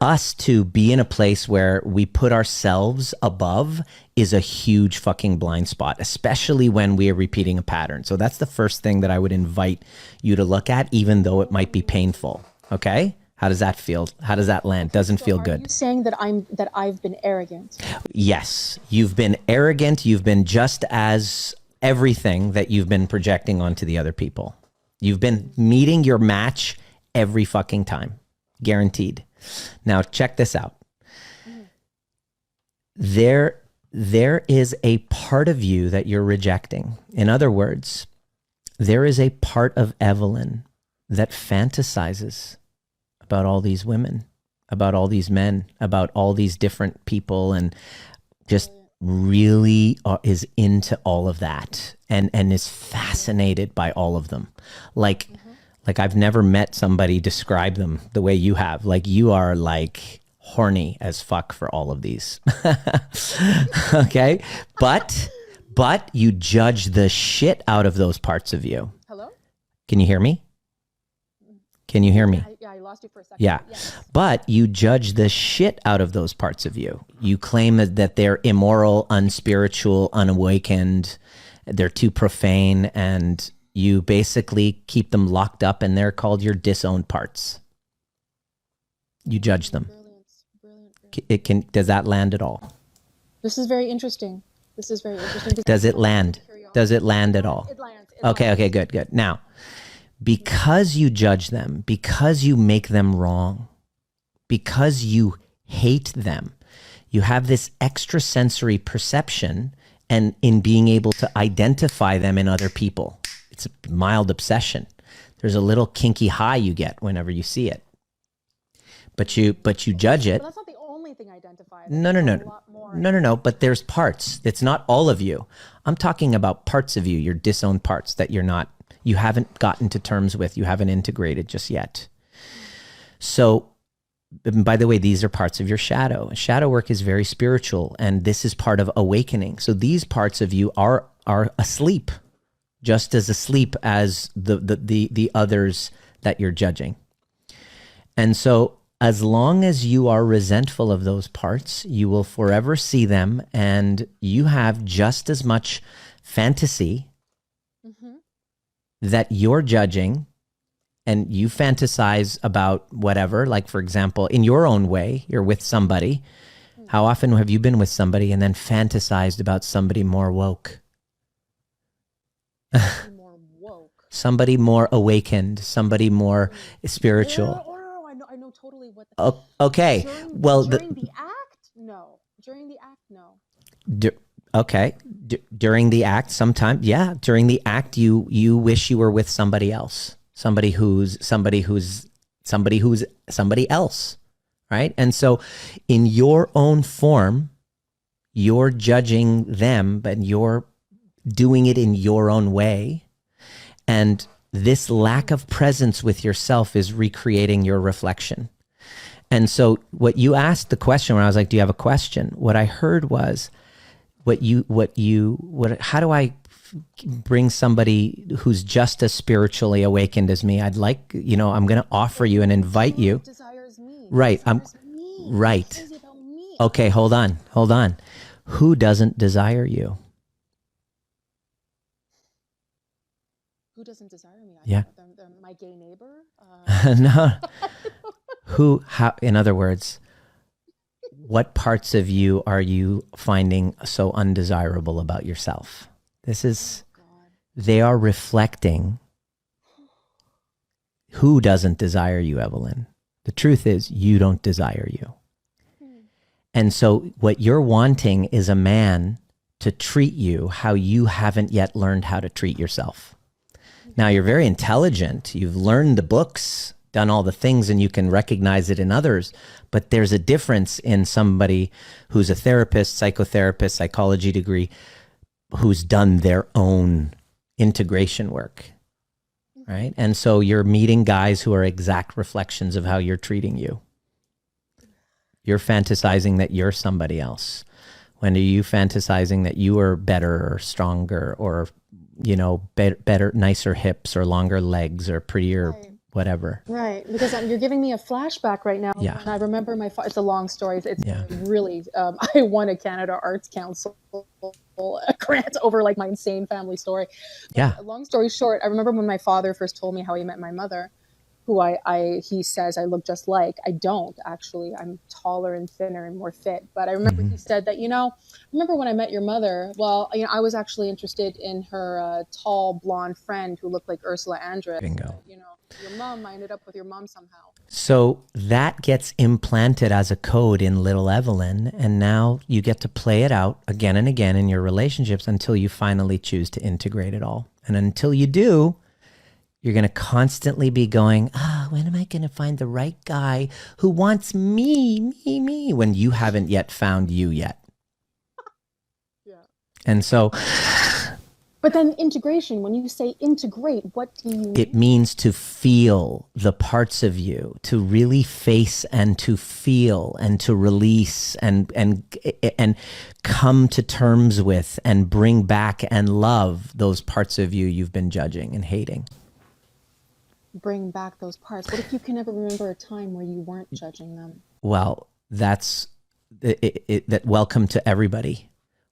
us to be in a place where we put ourselves above is a huge fucking blind spot, especially when we are repeating a pattern. So that's the first thing that I would invite you to look at, even though it might be painful. Okay? How does't feel? How does that land? Doesn't feel good. Are you saying that I've been arrogant? Yes, you've been arrogant. You've been just as everything that you've been projecting onto the other people. You've been meeting your match every fucking time, guaranteed. Now check this out. There is a part of you that you're rejecting. In other words, there is a part of Evelyn that fantasizes about all these women, about all these men, about all these different people, and just really is into all of that and is fascinated by all of them. Like I've never met somebody describe them the way you have. Like you are like horny as fuck for all of these. Okay? But you judge the shit out of those parts of you. Hello? Can you hear me? Can you hear me? Yeah, I lost you for a second. Yeah. Yes. But you judge the shit out of those parts of you. You claim that they're immoral, unspiritual, unawakened, they're too profane, and you basically keep them locked up, and they're called your disowned parts. You judge them. Brilliant. Does that land at all? This is very interesting. Does it land? Does it land at all? It lands. Okay, good. Now, because you judge them, because you make them wrong, because you hate them, you have this extrasensory perception and in being able to identify them in other people. It's a mild obsession. There's a little kinky high you get whenever you see it. But you judge it. But that's not the only thing I identify. No. But there's parts. It's not all of you. I'm talking about parts of you, your disowned parts that you haven't gotten to terms with, you haven't integrated just yet. So, by the way, these are parts of your shadow. Shadow work is very spiritual, and this is part of awakening. So these parts of you are asleep, just as asleep as the others that you're judging. And so as long as you are resentful of those parts, you will forever see them, and you have just as much fantasy that you're judging, and you fantasize about whatever. Like, for example, in your own way, you're with somebody. How often have you been with somebody and then fantasized about somebody more woke? Somebody more awakened, somebody more spiritual. I know totally what. Okay. During the act, no. During the act, no. Okay. During the act, sometimes, yeah. During the act, you wish you were with somebody else, somebody who's somebody else, right? And so, in your own form, you're judging them, but you're doing it in your own way, and this lack of presence with yourself is recreating your reflection. And so, what you asked the question when I was like, "Do you have a question?" What I heard was, how do I bring somebody who's just as spiritually awakened as me? I'd like, I'm going to offer you and invite you. Desires me. Right. Right. Okay. Hold on. Who doesn't desire you? Who doesn't desire me? Yeah. My gay neighbor? No. In other words, what parts of you are you finding so undesirable about yourself? They are reflecting who doesn't desire you, Evelyn. The truth is, you don't desire you. And so what you're wanting is a man to treat you how you haven't yet learned how to treat yourself. Now, you're very intelligent. You've learned the books, done all the things, and you can recognize it in others. But there's a difference in somebody who's a therapist, psychotherapist, psychology degree, who's done their own integration work, right? And so you're meeting guys who are exact reflections of how you're treating you. You're fantasizing that you're somebody else. When are you fantasizing that you are better or stronger or better, nicer hips or longer legs or prettier Right. whatever. Right, because you're giving me a flashback right now. Yeah. And I remember it's a long story. It's Yeah. really, I won a Canada Arts Council grant over like my insane family story. But Yeah. long story short, I remember when my father first told me how he met my mother, who he says I look just like. I don't actually. I'm taller and thinner and more fit. But I remember he said that, remember when I met your mother? Well, I was actually interested in her tall blonde friend who looked like Ursula Andress. Bingo. Your mom, I ended up with your mom somehow. So that gets implanted as a code in little Evelyn, and now you get to play it out again and again in your relationships until you finally choose to integrate it all. And until you do, you're going to constantly be going, when am I going to find the right guy who wants me, when you haven't yet found you yet. Yeah. And so... But then integration, when you say integrate, what do you mean? It means to feel the parts of you, to really face and to feel and to release and come to terms with and bring back and love those parts of you you've been judging and hating. Bring back those parts. What if you can never remember a time where you weren't judging them? Well, that's that. Welcome to everybody.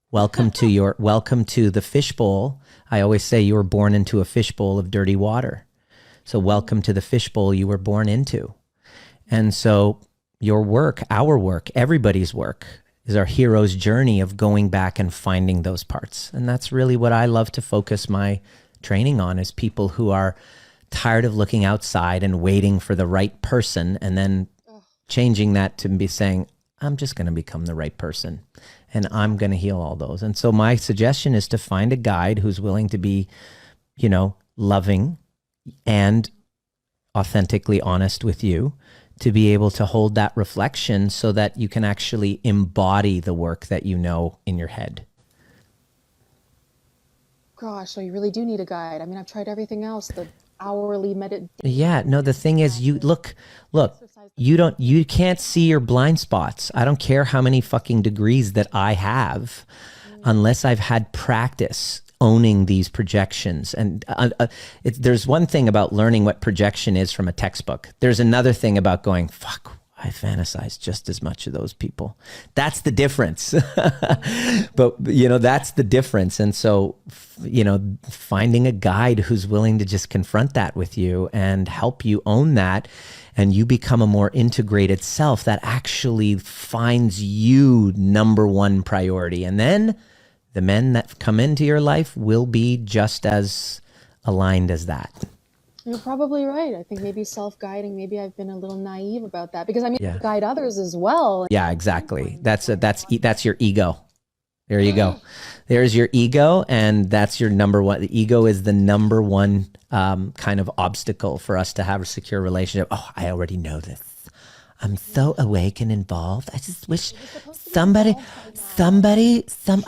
Welcome to the fishbowl. I always say you were born into a fishbowl of dirty water. So welcome to the fishbowl you were born into. And so your work, our work, everybody's work is our hero's journey of going back and finding those parts. And that's really what I love to focus my training on, is people who are tired of looking outside and waiting for the right person and then changing that to be saying, I'm just going to become the right person and I'm going to heal all those. And so my suggestion is to find a guide who's willing to be, loving and authentically honest with you, to be able to hold that reflection so that you can actually embody the work that you know in your head. Gosh, so you really do need a guide. I mean, I've tried everything else, the hourly meditation. Yeah, no, the thing is, you look, you can't see your blind spots. I don't care how many fucking degrees that I have, unless I've had practice owning these projections. And there's one thing about learning what projection is from a textbook. There's another thing about going, fuck, I fantasize just as much of those people. That's the difference. But, that's the difference. And so, finding a guide who's willing to just confront that with you and help you own that, and you become a more integrated self that actually finds you number one priority. And then the men that come into your life will be just as aligned as that. You're probably right. I think maybe self-guiding, maybe I've been a little naive about that, because I guide others as well. Yeah, exactly. That's your ego. There you go. There's your ego, and that's your number one. The ego is the number one kind of obstacle for us to have a secure relationship. Oh, I already know this. I'm so awake and involved. I just wish I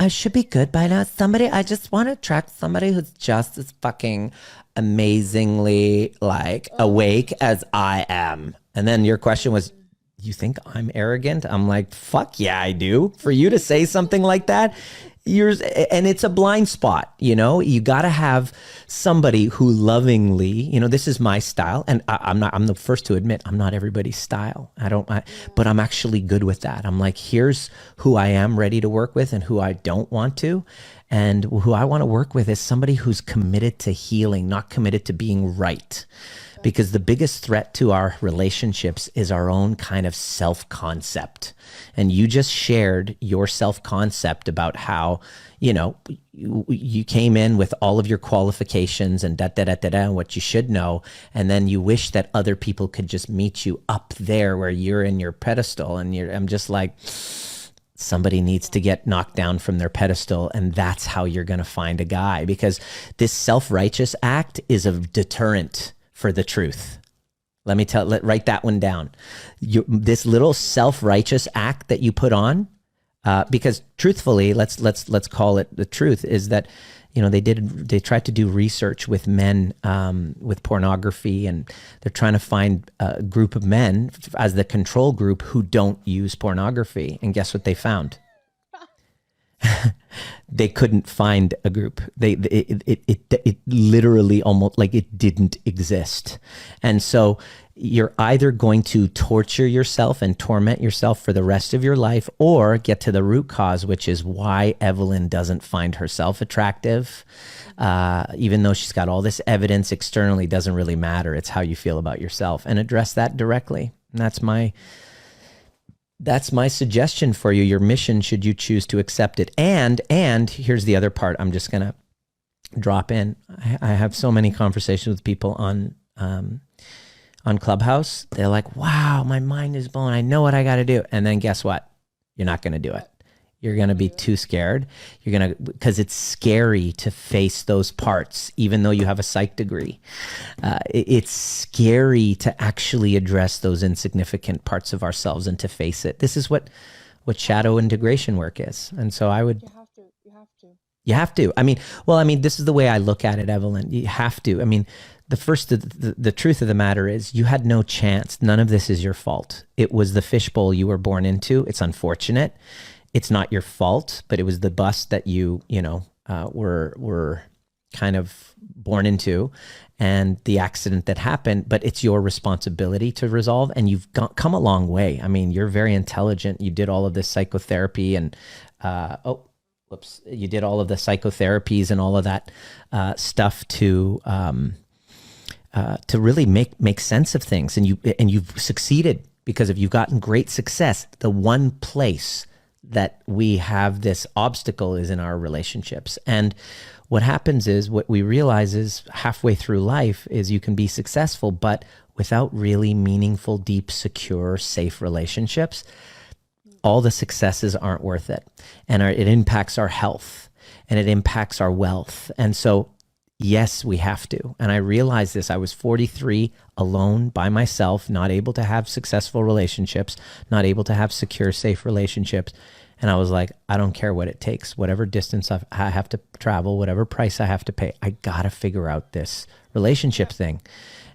should be good by now. I just want to attract somebody who's just as fucking amazingly awake as I am. And then your question was, you think I'm arrogant? I'm like, fuck yeah, I do. For you to say something like that, and it's a blind spot, you got to have somebody who lovingly, this is my style. And I'm the first to admit, I'm not everybody's style. But I'm actually good with that. I'm like, here's who I am ready to work with and who I don't want to. And who I want to work with is somebody who's committed to healing, not committed to being right. Because the biggest threat to our relationships is our own kind of self-concept. And you just shared your self-concept about how, you came in with all of your qualifications and and what you should know. And then you wish that other people could just meet you up there where you're in your pedestal. And I'm just like, somebody needs to get knocked down from their pedestal. And that's how you're going to find a guy. Because this self-righteous act is a deterrent for the truth. Write that one down. This little self-righteous act that you put on, because truthfully, let's call it the truth, is that, they tried to do research with men with pornography, and they're trying to find a group of men as the control group who don't use pornography. And guess what they found? they couldn't find a group. It literally almost like it didn't exist. And so you're either going to torture yourself and torment yourself for the rest of your life, or get to the root cause, which is why Evelyn doesn't find herself attractive. Even though she's got all this evidence externally, doesn't really matter. It's how you feel about yourself, and address that directly. And that's my suggestion for you. Your mission, should you choose to accept it. And here's the other part I'm just going to drop in. I have so many conversations with people on Clubhouse. They're like, wow, my mind is blown. I know what I got to do. And then guess what? You're not going to do it. You're going to be too scared. Because it's scary to face those parts, even though you have a psych degree. It's scary to actually address those insignificant parts of ourselves and to face it. This is what shadow integration work is. And so I would... You have to. I mean, this is the way I look at it, Evelyn. You have to. I mean, the truth of the matter is you had no chance. None of this is your fault. It was the fishbowl you were born into. It's unfortunate. It's not your fault, but it was the bus that you were kind of born into, and the accident that happened, but it's your responsibility to resolve, and you've come a long way. I mean, you're very intelligent. You did all of this psychotherapy and, you did all of the psychotherapies and all of that stuff to really make sense of things. And you've succeeded because you've gotten great success. The one place that we have this obstacle is in our relationships. And what happens is, what we realize is halfway through life is you can be successful, but without really meaningful, deep, secure, safe relationships, all the successes aren't worth it. And it impacts our health, and it impacts our wealth. And so, yes, we have to. And I realized this. I was 43, alone, by myself, not able to have successful relationships, not able to have secure, safe relationships. And I was like, I don't care what it takes, whatever distance I have to travel, whatever price I have to pay, I gotta figure out this relationship thing.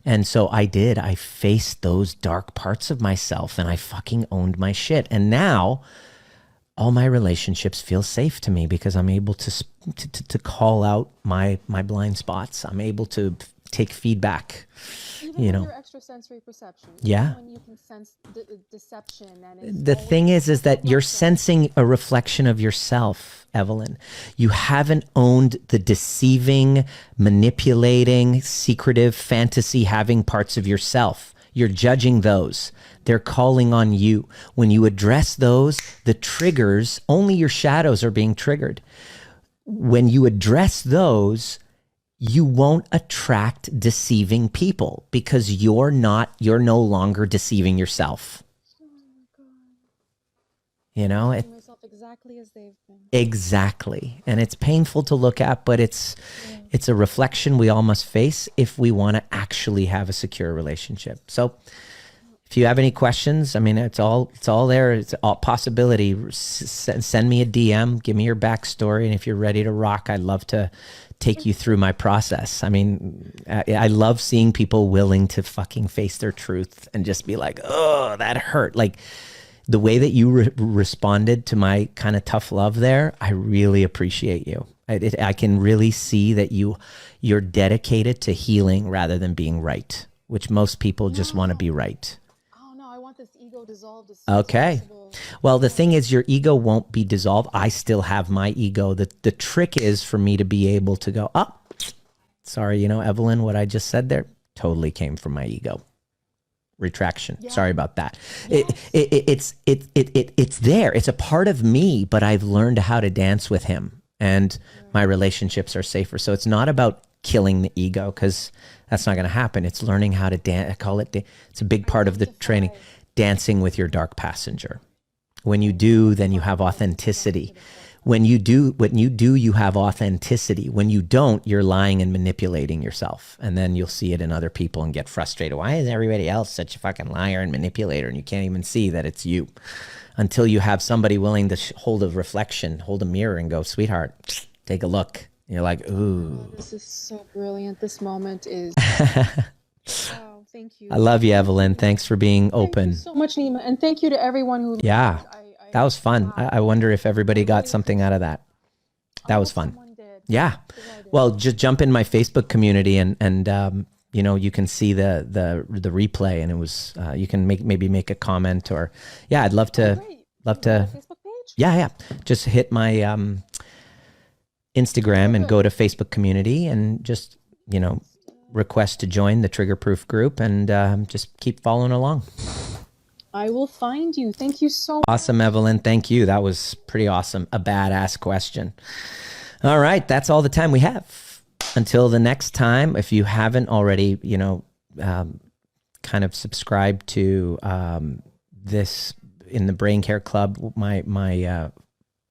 And so I did. I faced those dark parts of myself, and I fucking owned my shit. And now all my relationships feel safe to me because I'm able to call out my blind spots. I'm able to take feedback. Even with your extrasensory perception. Yeah. When you can sense deception. And the thing is that you're sensing a reflection of yourself, Evelyn. You haven't owned the deceiving, manipulating, secretive, fantasy-having parts of yourself. You're judging those. They're calling on you. When you address those, the triggers, only your shadows are being triggered. When you address those, you won't attract deceiving people because you're no longer deceiving yourself. You know, myself exactly as they've been. Exactly. And it's painful to look at, but it's a reflection we all must face if we want to actually have a secure relationship. So if you have any questions, I mean, it's all there. It's all possibility. Send me a DM, give me your backstory. And if you're ready to rock, I'd love to take you through my process. I mean, I love seeing people willing to fucking face their truth and just be like, oh, that hurt. Like the way that you responded to my kind of tough love there, I really appreciate you. I can really see that you're dedicated to healing rather than being right, which most people just want to be right. Oh no, I want this ego dissolved as soon Okay. as possible. Well, the thing is, your ego won't be dissolved. I still have my ego. The trick is for me to be able to go, oh, sorry, Evelyn, what I just said there totally came from my ego. Retraction. Yeah. Sorry about that. Yes. It's there. It's a part of me, but I've learned how to dance with him, and my relationships are safer. So it's not about killing the ego, because that's not going to happen. It's learning how to dance. I call it, it's a big part of the training, dancing with your dark passenger. When you do, then you have authenticity. When you do, you have authenticity. When you don't, you're lying and manipulating yourself. And then you'll see it in other people and get frustrated. Why is everybody else such a fucking liar and manipulator? And you can't even see that it's you until you have somebody willing to hold a reflection, hold a mirror and go, sweetheart, take a look. And you're like, ooh. Oh, this is so brilliant. This moment is... Wow, thank you. I love you, Evelyn. Thanks for being open. Thank you so much, Nima. And thank you to everyone who... Yeah. That was fun. Wow. I wonder if everybody got really something out of that. That was fun. Someone did. Yeah. Yeah, I did. Well, just jump in my Facebook community and you know, you can see the replay, and it was you can maybe make a comment, or I'd love to Great. love You got to a Facebook page? yeah. Just hit my Instagram and go to Facebook community and just, you know, request to join the Trigger Proof group, and just keep following along. I will find you. Thank you so much. Awesome, Evelyn. Thank you. That was pretty awesome. A badass question. All right. That's all the time we have. Until the next time, if you haven't already, you know, kind of subscribed to this in the Brain Care Club, my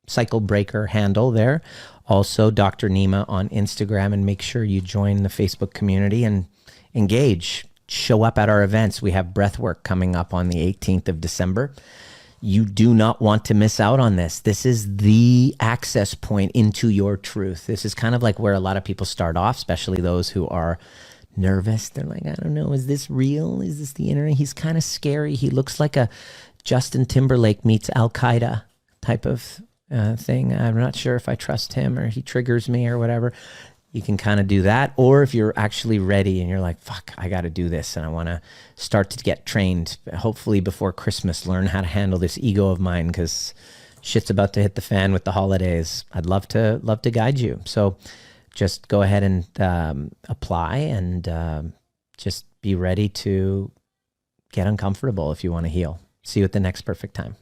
cycle breaker handle there. Also, Dr. Nima on Instagram, and make sure you join the Facebook community and engage. Show up at our events. We have breathwork coming up on the 18th of December. You do not want to miss out on this. This is the access point into your truth. This is kind of like where a lot of people start off, especially those who are nervous. They're like, I don't know, is this real? Is this the internet? He's kind of scary. He looks like a Justin Timberlake meets Al-Qaeda type of thing. I'm not sure if I trust him, or he triggers me or whatever. You can kind of do that. Or if you're actually ready and you're like, fuck, I got to do this, and I want to start to get trained, hopefully before Christmas, learn how to handle this ego of mine, because shit's about to hit the fan with the holidays. I'd love to guide you. So just go ahead and apply, and just be ready to get uncomfortable if you want to heal. See you at the next perfect time.